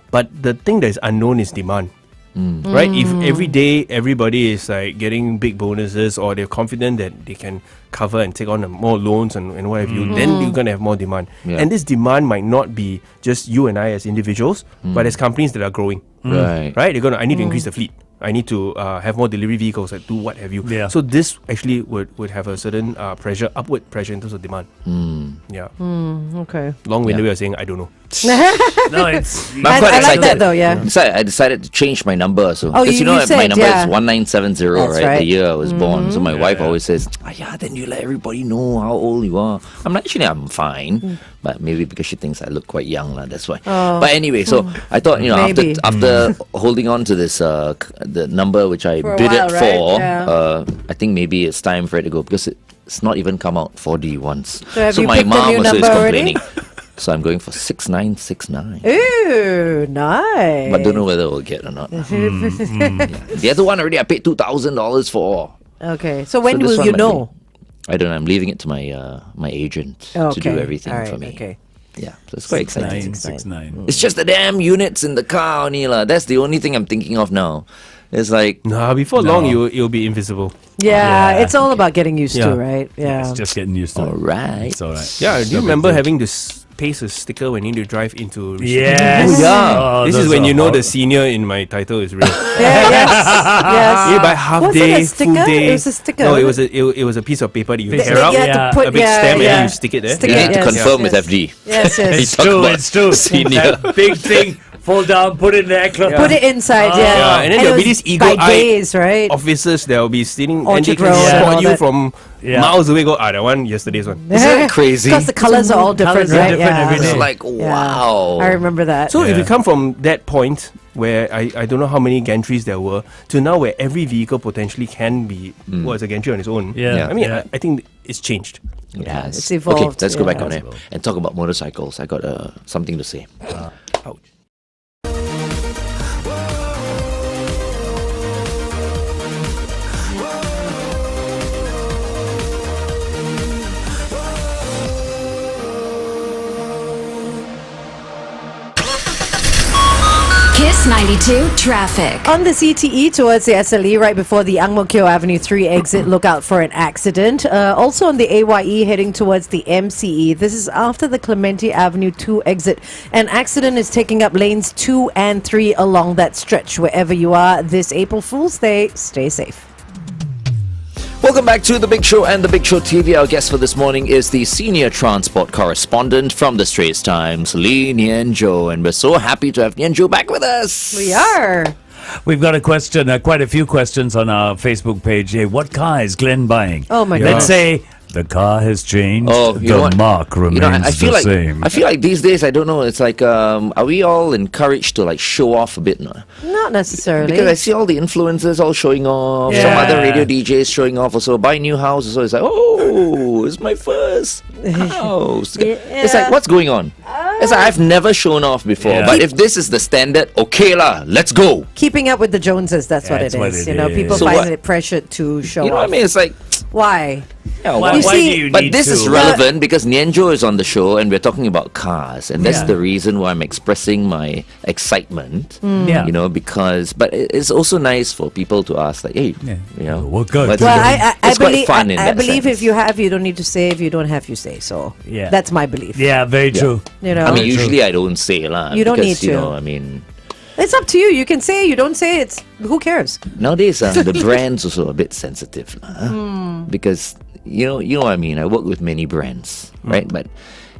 But the thing that is unknown is demand. Right? If every day everybody is like getting big bonuses or they're confident that they can cover and take on more loans and what have you, then you're going to have more demand. Yeah. And this demand might not be just you and I as individuals, but as companies that are growing. Right. Right? They're gonna. I need to increase the fleet. I need to have more delivery vehicles and do what have you. Yeah. So this actually would have a certain upward pressure in terms of demand. Yeah. Okay. Long-winded Yeah. way of saying I don't know. No, it's. But I'm quite I like excited. that though, yeah. I decided to change my number. So, Oh, because you my said, number yeah. is 1970, That's right? right. The year I was born. So my wife Yeah. always says, then you let everybody know how old you are. I'm like, actually, I'm fine. But maybe because she thinks I look quite young, that's why. Oh. But anyway, so I thought, Maybe. after holding on to this, the number which I For a bid while, it right? for, Yeah. I think maybe it's time for it to go because it's not even come out 4D once. So have you my picked a mom new also is number already? complaining. So I'm going for 6969. Ooh, nice. But don't know whether we'll get or not. Yeah. The other one already I paid $2,000 for. Okay, so when this will one you might know? I don't know. I'm leaving it to my my agent to do Okay. everything All right, for me. Okay. Yeah, so it's quite exciting. 969. It's just the damn units in the car, only lah. That's the only thing I'm thinking of now. It's like, Nah, before long you'll be invisible. Yeah, Yeah, it's all about getting used to, Yeah. right? Yeah. It's just getting used to all it. right. It's all right. Yeah, do you No big remember deal. having this paste a sticker when you need to drive into reception? Yes. Oh, yeah. Oh, This those is when are you know the hor- senior in my title is real. Yeah, yes. You buy half Was it day, a sticker? full day. It was a sticker. No, it was a piece of paper that you Piece tear of- out, You had Yeah. to put a big stamp, and then you stick it there. Stick You it, need to yes, confirm yes. with FD. Yes, yes. It's Talk true, about it's true. senior. That big thing, fall down, put it in the envelope. Put it inside, yeah. Yeah, and then there'll it be was these eagle-eyed by days, right? officers that will be sitting and Orchard they can Road and spot all you that. from Yeah. miles away. Go, that one, yesterday's one. Isn't that crazy? Because the colors are all different, Colours are right? different yeah. every It's day. like, Yeah. wow. I remember that. So if Yeah. you come from that point where I don't know how many gantries there were to now where every vehicle potentially can be was a gantry on its own. Yeah. I mean, Yeah. I think it's changed. Yes. it's evolved, Okay, let's go back yeah. on it and talk about motorcycles. I got something to say. Ouch. Kiss 92 traffic. On the CTE towards the SLE, right before the Ang Mo Kio Avenue 3 exit, look out for an accident. Also on the AYE heading towards the MCE, this is after the Clementi Avenue 2 exit. An accident is taking up lanes 2 and 3 along that stretch. Wherever you are this April Fool's Day, stay safe. Welcome back to The Big Show and The Big Show TV. Our guest for this morning is the senior transport correspondent from the Straits Times, Nian Tjoe. And we're so happy to have Nian Tjoe back with us. We are. We've got a question, quite a few questions on our Facebook page. Hey, what car is Glenn buying? Oh my Let's God. say the car has changed. Oh, you know the what? mark remains You know, I feel the like same. I feel like these days, I don't know. It's like, are we all encouraged to like show off a bit? No? Not necessarily. Because I see all the influencers all showing off. Some Yeah. other radio DJs showing off. Also, buy new house. So it's like, oh, it's my first house. It's like, what's going on? It's like I've never shown off before. Yeah. But if this is the standard, okay lah, let's go. Keeping up with the Joneses, that's what That's it what is. it You know, is. people So find what? it pressured to show You know off. what I mean? It's like, Why? yeah, Why, why- You why see- do you But need this to? is relevant because Nian Tjoe is on the show and we're talking about cars, and that's Yeah. the reason why I'm expressing my excitement. Yeah. You know, because it's also nice for people to ask, like, hey, Yeah. you know, What car what's do you Well, going- I it's quite believe fun in I that believe sense. if you have, you don't need to say. If you don't have, you say. So Yeah. that's my belief. Yeah, very true. You know, I mean, True. usually I don't say lah. You don't because, need you to. know, I mean, it's up to you. You can say. You don't say. It's who cares? nowadays the brands also a bit sensitive lah, because you know what I mean. I work with many brands, right? But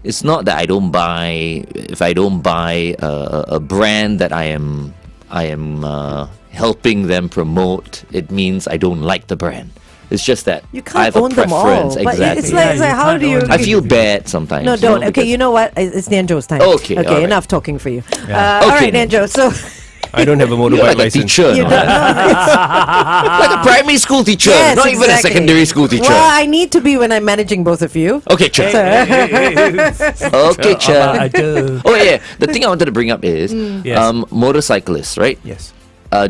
it's not that I don't buy. If I don't buy a brand that I am helping them promote, it means I don't like the brand. It's just that You I can't have a own them all. preference. But Exactly. it's like, Yeah, you how can't do you? own I feel bad sometimes. No, you know, don't. Okay, because- you know what? It's Nian Tjoe's time. Okay, Okay, alright. enough talking for you. Yeah. All Okay, right, Nian Tjoe. So I don't have a You're motorbike like a license. teacher, you no? don't know. Like a primary school teacher, Yes, not even a exactly. secondary school teacher. Well, I need to be when I'm managing both of you. Okay, sure. Okay, I sure. do. Oh yeah, the thing I wanted to bring up is Yes. motorcyclists, right? Yes.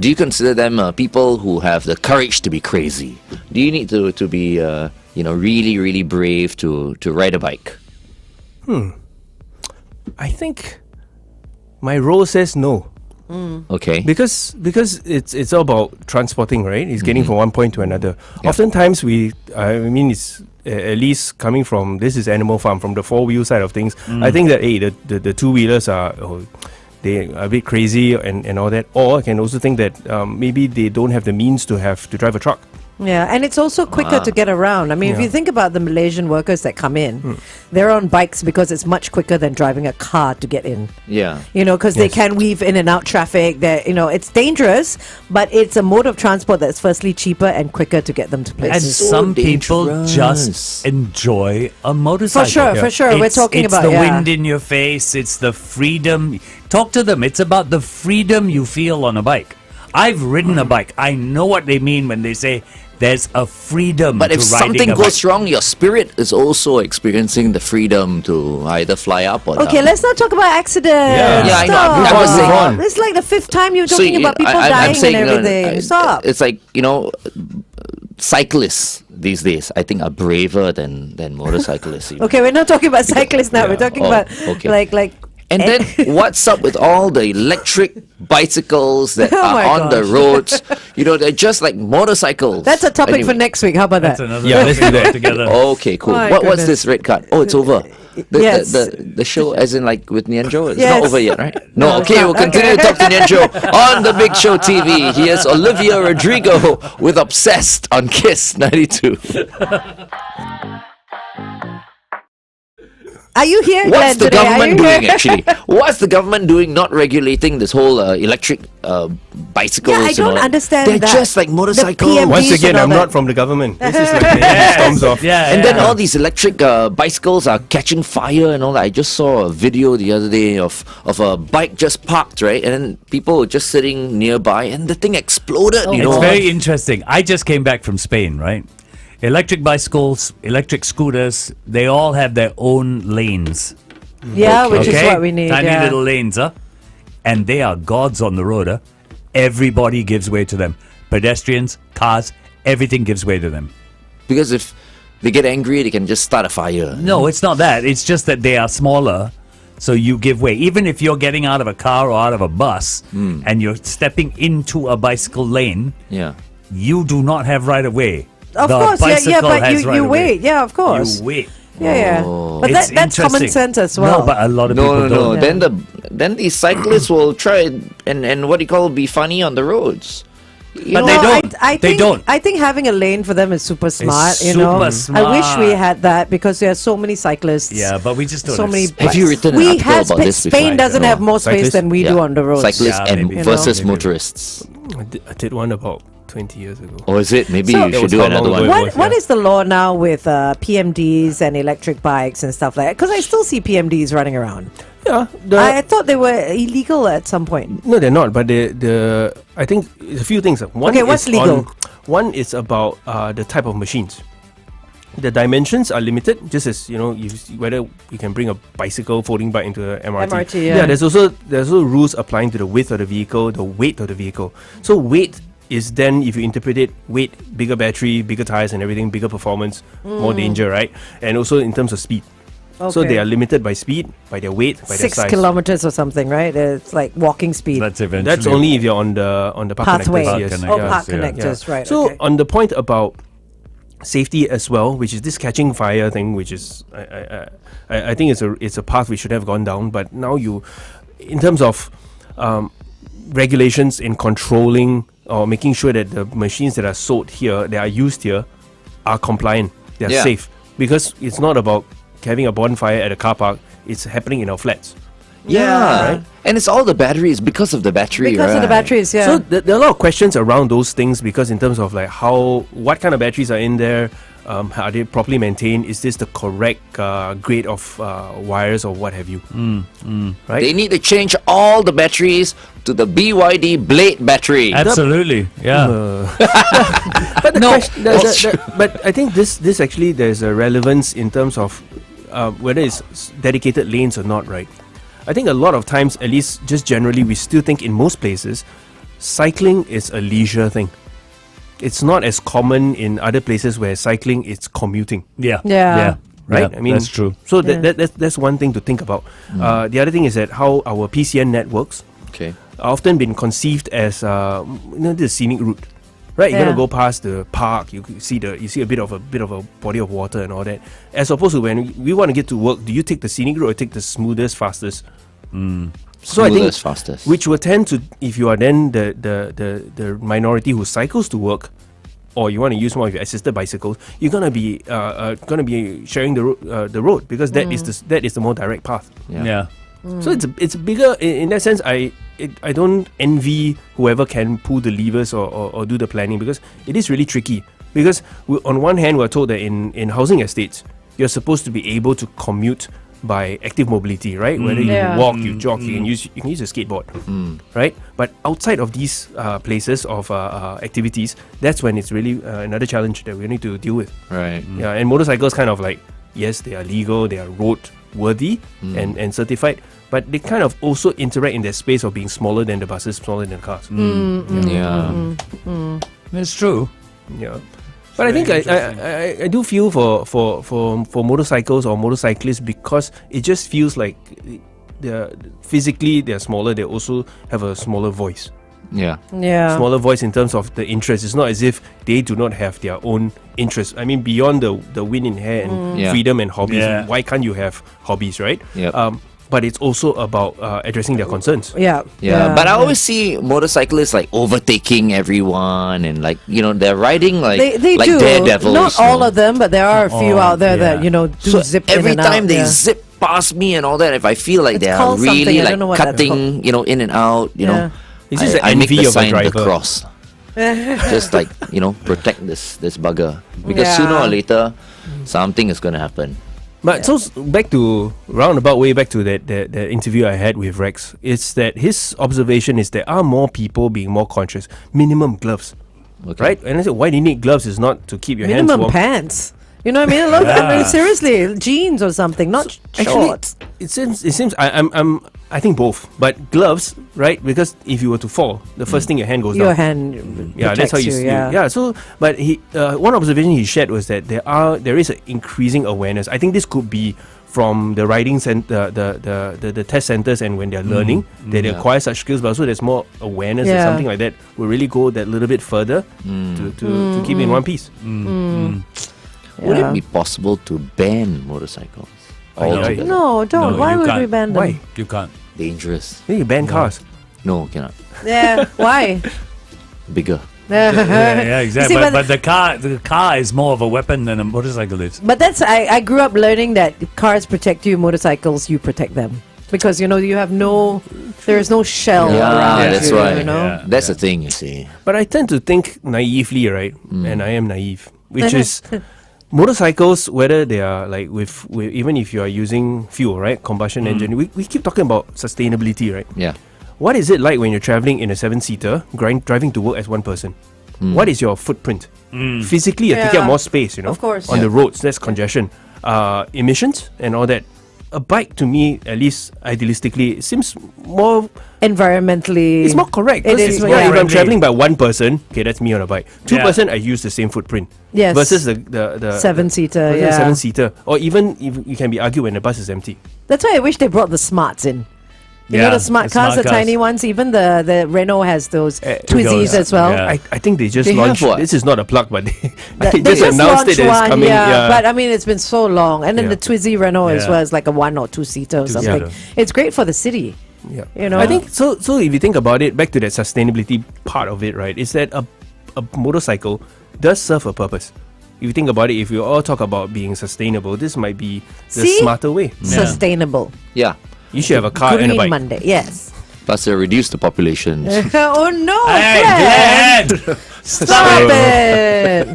Do you consider them people who have the courage to be crazy? Do you need to be really really brave to ride a bike? I think my role says no. Okay. Because it's all about transporting, right? It's getting from one point to another. Yeah. Oftentimes it's at least coming from this is Animal Farm, from the four-wheel side of things. I think that the two-wheelers are they are a bit crazy and all that. Or I can also think that maybe they don't have the means to drive a truck. Yeah, and it's also quicker to get around. I mean, if Yeah. you think about the Malaysian workers that come in, they're on bikes because it's much quicker than driving a car to get in. Yeah. You know, because they Yes. can weave in and out traffic. It's dangerous, but it's a mode of transport that's firstly cheaper and quicker to get them to And places. some people dangerous. just enjoy a motorcycle. For sure. We're talking it's about the wind in your face. It's the freedom. Talk to them. It's about the freedom you feel on a bike. I've ridden a bike. I know what they mean when they say There's a freedom But to if riding something a goes bike. wrong, your spirit is also experiencing the freedom to either fly up or Okay, down. let's not talk about accidents. Yeah, I know. Stop. I'm just saying- Move on. It's like the 5th time you're talking See, about people I'm dying saying, and everything. Stop. It's like, cyclists these days, I think, are braver than motorcyclists. even. Okay, we're not talking about cyclists now. Yeah. We're talking Oh, about okay. like. And then what's up with all the electric bicycles that Oh my are on the gosh. roads? They're just like motorcycles. That's a topic for Anyway. next week. How about That's that? another Yeah, let's do topic that. altogether. Okay, cool. My What's goodness. this red card? Oh, it's over. Yes. The show, as in like with Nian Tjoe, it's Yes. not over yet, right? No, No, it's okay, not. we'll continue to talk to Nian Tjoe on The Big Show TV. Here's Olivia Rodrigo with Obsessed on Kiss 92. Are you here, What's Glenn, the today? Are government you doing here? actually? What's the government doing not regulating this whole electric bicycles? Yeah, I and all don't that? understand They're that. just like The motorcycles. PMD Once again, and all I'm that. not from the government. This is like the engine storms off. Yeah, And then yeah. all these electric bicycles are catching fire and all that. I just saw a video the other day of a bike just parked, right? And then people were just sitting nearby and the thing exploded, you know. It's very interesting. I just came back from Spain, right? Electric bicycles, electric scooters, they all have their own lanes. Yeah, which is Okay? what we need. Tiny yeah. little lanes, huh? And they are gods on the road, huh? Everybody gives way to them. Pedestrians, cars, everything gives way to them. Because if they get angry, they can just start a fire. No, it's not that. It's just that they are smaller, so you give way. Even if you're getting out of a car or out of a bus and you're stepping into a bicycle lane, Yeah. you do not have right of way. Of The course, yeah, bicycle but has you right of way. wait. Yeah, of course. You wait. Yeah, yeah. Oh. But It's that's common interesting. sense as well. No, but a lot of people No, no, don't. no. Then the cyclists will try and what do you call be funny on the roads. You But know, they No, don't. I They think, don't. I think having a lane for them is super smart. You know, super I wish we smart. had that because there are so many cyclists. Yeah, but we just don't so have many. space. Have you written an We article have about this before? Spain doesn't No. have more space Cyclists? than we do Yeah. on the roads. Cyclists Yeah, and maybe. versus Maybe. motorists. I did one about 20 years ago. Or is it? Maybe So- you That should was do how another long one. ago it What was, is the law now with PMDs and electric bikes and stuff like that? Because I still see PMDs running around. Yeah, I thought they were illegal at some point. no, they're not. But the I think it's a few things. One Okay, what's is legal? One is about the type of machines. The dimensions are limited, just as whether you can bring a bicycle, folding bike into a MRT. MRT, yeah. There's also rules applying to the width of the vehicle, the weight of the vehicle. So weight is then, if you interpret it, weight, bigger battery, bigger tires and everything, bigger performance, more danger, right? And also in terms of speed. So Okay. they are limited by speed, by their weight, by their 6 size. kilometers or something, right? It's like walking speed. That's eventually. That's only if you're on the park Pathway. connectors. Park Yes. connectors, Oh, yeah. park Yeah. connectors, right? So okay. on the point about safety as well, which is this catching fire thing, which is I think it's a path we should have gone down. But now in terms of regulations in controlling or making sure that the machines that are sold here, that are used here, are compliant, they're Yeah. safe, because it's not about having a bonfire at a car park. It's happening in our flats. Yeah. Right. And it's all the batteries because of the battery, Because of the right? batteries, yeah. So there are a lot of questions around those things, because in terms of like what kind of batteries are in there, are they properly maintained? Is this the correct grade of wires or what have you? Right? They need to change all the batteries to the BYD Blade battery. Absolutely. Yeah. But the No, question, that's but I think this actually there's a relevance in terms of whether it's dedicated lanes or not, right? I think a lot of times, at least just generally, we still think in most places, cycling is a leisure thing. It's not as common in other places where cycling is commuting. Yeah. Yeah. Right? Yeah, that's true. So that's one thing to think about. The other thing is that how our PCN networks Okay. are often been conceived as the scenic route. Right, you're Yeah. gonna go past the park. You see a bit of a body of water and all that. As opposed to when we want to get to work, do you take the scenic route or take the smoothest, fastest? So I think Smoothest, fastest. which will tend to, if you are then the minority who cycles to work, or you want to use more of your assisted bicycles, you're gonna be sharing the road, because that is the more direct path. Yeah. So it's bigger in that sense. I don't envy whoever can pull the levers or do the planning, because it is really tricky. Because on one hand, we're told that in housing estates, you're supposed to be able to commute by active mobility, right? Whether you Yeah. walk, you jog, you can use a skateboard, right? But outside of these places of activities, that's when it's really another challenge that we need to deal with. Right. Yeah, and motorcycles kind of like, yes, they are legal, they are road worthy and certified, but they kind of also interact in that space of being smaller than the buses, smaller than the cars. Yeah. It's true. Yeah. But I think I do feel for motorcycles or motorcyclists, because it just feels like they're physically they're smaller. They also have a smaller voice. Yeah. Yeah. Smaller voice in terms of the interest. It's not as if they do not have their own interests. I mean, beyond the wind in hair and Yeah. freedom and hobbies. Yeah. Why can't you have hobbies, right? Yep. But it's also about addressing their concerns. Yeah. Yeah, but I always see motorcyclists like overtaking everyone, and like they're riding like They like do. daredevils. Not all of them, but there are a few all, out there that yeah. do So zip every in and time out, they yeah. zip past me and all that, if I feel like It's they are called something, really I like don't know what that's cutting, in and out, Yeah. It's just the I make envy the of a sign, the driver. cross. Just like protect this bugger, because Yeah. sooner or later something is gonna happen. But so back to roundabout way back to that interview I had with Rex, it's that his observation is there are more people being more conscious. Minimum gloves, Okay. right? And I said, why do you need gloves? Is not to keep your hands Minimum warm. pants. You know what I mean? A lot of I mean, seriously, jeans or something, not shorts. It seems I think both, but gloves, right? Because if you were to fall, the first thing your hand goes Your down. hand Yeah, that's how protects you. Yeah. So, but he one observation he shared was that there is an increasing awareness. I think this could be from the riding center, the test centers, and when they're learning, that they acquire such skills. But also, there's more awareness that Yeah. something like that will really go that little bit further to keep in one piece. Would Yeah. it be possible to ban motorcycles I know. altogether? No, don't. No, Why you would can't. we ban them? Why? You can't. Dangerous. Then you ban cars. No, cannot. Yeah, why? Bigger. Yeah, exactly. see, But the car is more of a weapon than a motorcycle is. But that's I grew up learning that cars protect you, motorcycles you protect them, because you have there is no shell Yeah, around that's you. right. You know. Yeah. That's the thing, you see. But I tend to think naively, right? And I am naive, which is motorcycles, whether they are like with even if you are using fuel, right? Combustion engine, we keep talking about sustainability, right? Yeah. What is it like when you're traveling in a 7-seater, driving to work as one person? What is your footprint? Physically, you're taking up Yeah. more space, Of course. on the roads. There's congestion, emissions, and all that. A bike, to me, at least idealistically, seems more. Environmentally, It's more correct. It 'cause is. if Yeah. I'm friendly. traveling by one person, okay, that's me on a bike. Two person, I use the same footprint. Yes. Versus the 7-seater, versus yeah. 7-seater, or even if you can be argued when the bus is empty. That's why I wish they brought the smarts in. You Yeah, know the smart the cars, smart the cars. thinny ones. Even the Renault has those Twigos. Twizzys as well. Yeah. I think they just They have launched. what? This is not a plug, but they They just announced launched it that it's one, coming. yeah. But I mean, it's been so long. And then Yeah. the Twizzy Renault as Yeah. well is like a 1 or 2-seater or something. Two-seater. It's great for the city. Yeah. You know? I think so. So if you think about it, back to that sustainability part of it, right? Is that a motorcycle does serve a purpose. If you think about it, if we all talk about being sustainable, this might be the See? smarter way. Sustainable. Yeah. You should have a car and a Green bike. Monday. Yes. Plus, they reduce the population. Oh no, Hey, Glenn! Glenn! Stop it!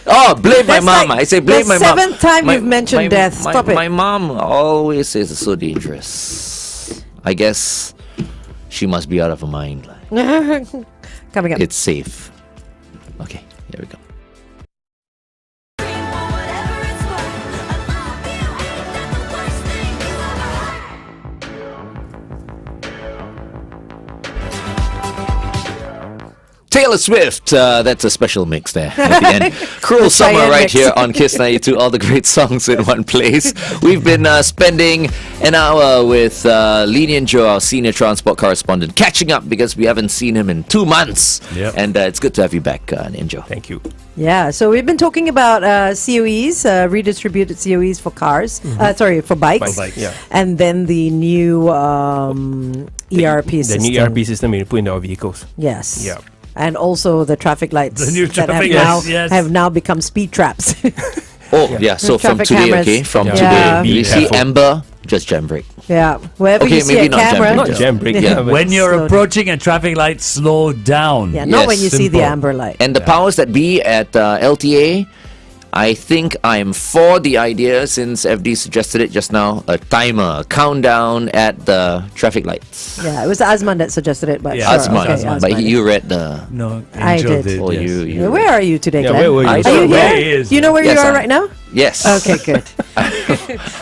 Oh, blame my That's mom. like I say blame the my mom. 7th time you've mentioned death. Stop it. My mom always says it's so dangerous. I guess she must be out of her mind. Coming up. It's safe. Okay, here we go. Whatever it's worth, I love you. Ain't that the worst thing you ever heard? Taylor Swift, that's a special mix there at the end. Cruel Summer Cheyenne right mix. here on Kiss 92, all the great songs in one place. We've been spending an hour with Nian Tjoe, our senior transport correspondent, catching up because we haven't seen him in 2 months. Yep. And it's good to have you back, Nian Tjoe. Thank you. Yeah, so we've been talking about COEs, redistributed COEs for cars. For bikes. For bikes, yeah. And then the new ERP The system. new ERP system we put in our vehicles. Yes. Yeah. And also the traffic lights The new that traffic have lights, yes. have now become speed traps. Oh, yeah, so from Traffic today, cameras. okay? From Yeah. today, Yeah. you Be see careful. amber, just jam brake. Yeah, wherever Okay, you see maybe a not jam camera. brake. Not jam brake. Yeah. but When you're Slow down. approaching a traffic light, slow down. Yeah, not when you see the Simple. amber light. And the powers that be at LTA I think I'm for the idea since FD suggested it just now. A timer, a countdown at the traffic lights. Yeah, it was Azman that suggested it, but Yeah, sure. Azman, Okay, but Azman. you read the. No, I Angel did. Oh, yes. you. Yeah, where are you today, Yeah, Glenn? where were you? I Are don't you know here? where he is. You know where Yes, you are I- right now? Yes. Okay, good.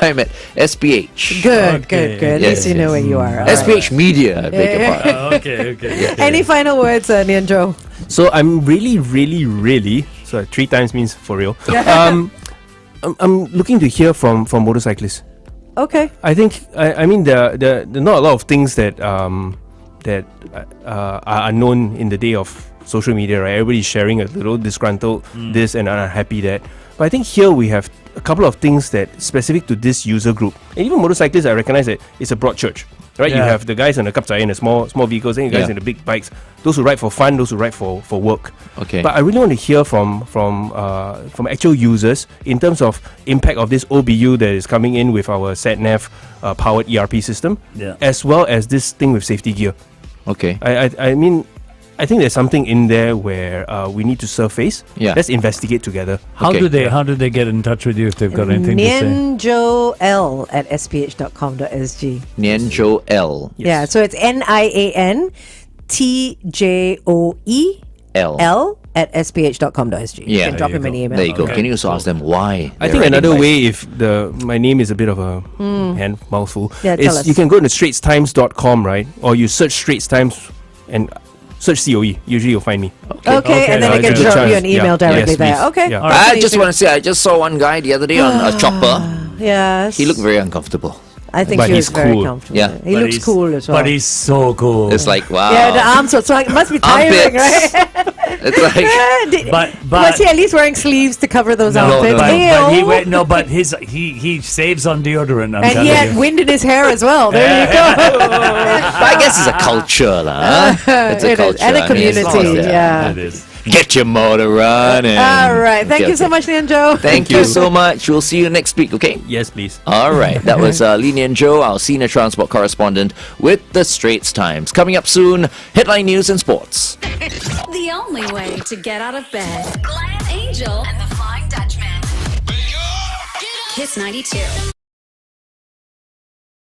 I'm at SPH. Good, Okay. good, good. At Yes, least you know where you are. All right. SPH Media, I beg your pardon. Okay. Any final words, Nian Tjoe? So I'm really, so 3 times means for real. I'm looking to hear from motorcyclists. Okay. I think I mean there are not a lot of things that are known in the day of social media, right? Everybody's sharing a little disgruntled this and unhappy that. But I think here we have a couple of things that specific to this user group. And even motorcyclists, I recognize that it's a broad church. Right? You Yeah. have the guys on the kapsai in the small vehicles, and you guys Yeah. in the big bikes. Those who ride for fun, those who ride for work. Okay. But I really want to hear from actual users in terms of impact of this OBU that is coming in with our SatNav powered ERP system, Yeah. as well as this thing with safety gear. Okay. I mean, I think there's something in there where we need to surface. Yeah. Let's investigate together. How Okay. do they get in touch with you if they've got anything to say? Nian Tjoe L at sph.com.sg. Nian Tjoe L. Yeah, so it's NIAN TJOE L. L at sph.com.sg. You Yeah. can drop There him you an go. email. There you go. Okay. Can you also ask them why? I they're think riding another bikes? way, if my name is a bit of a hand mouthful, Yeah, tell is us. you can go to straitstimes.com, right? Or you search Straits Times and search COE. Usually you'll find me. Okay, and then I I can get a drop you chance. an email Yeah. directly Yes, there. please. Okay. Yeah. I just want to say, I just saw one guy the other day on a chopper. Yes. He looked very uncomfortable. I think But he was he's very cool. comfortable. Yeah. He But looks he's- cool as well. But he's so cool. It's like, wow. yeah, the arms. So it must be tiring, Armpits. right? It's like, But was he at least wearing sleeves to cover those No, armpits? no, no. but he Ew. went but he saves on deodorant. I'm And telling he had you. wind in his hair as well. There you go. but I guess it's a culture, lah. It's a It is. culture. And a I mean, it's community, not- yeah. It is. Get your motor running. All right. Thank Okay, you so okay. much, Nian Tjoe. Thank you so much. We'll see you next week, okay? Yes, please. All right. That was Nian Tjoe, our senior transport correspondent with the Straits Times. Coming up soon, headline news and sports. The only way to get out of bed. Glenn, Angel, and the Flying Dutchman. Kiss 92.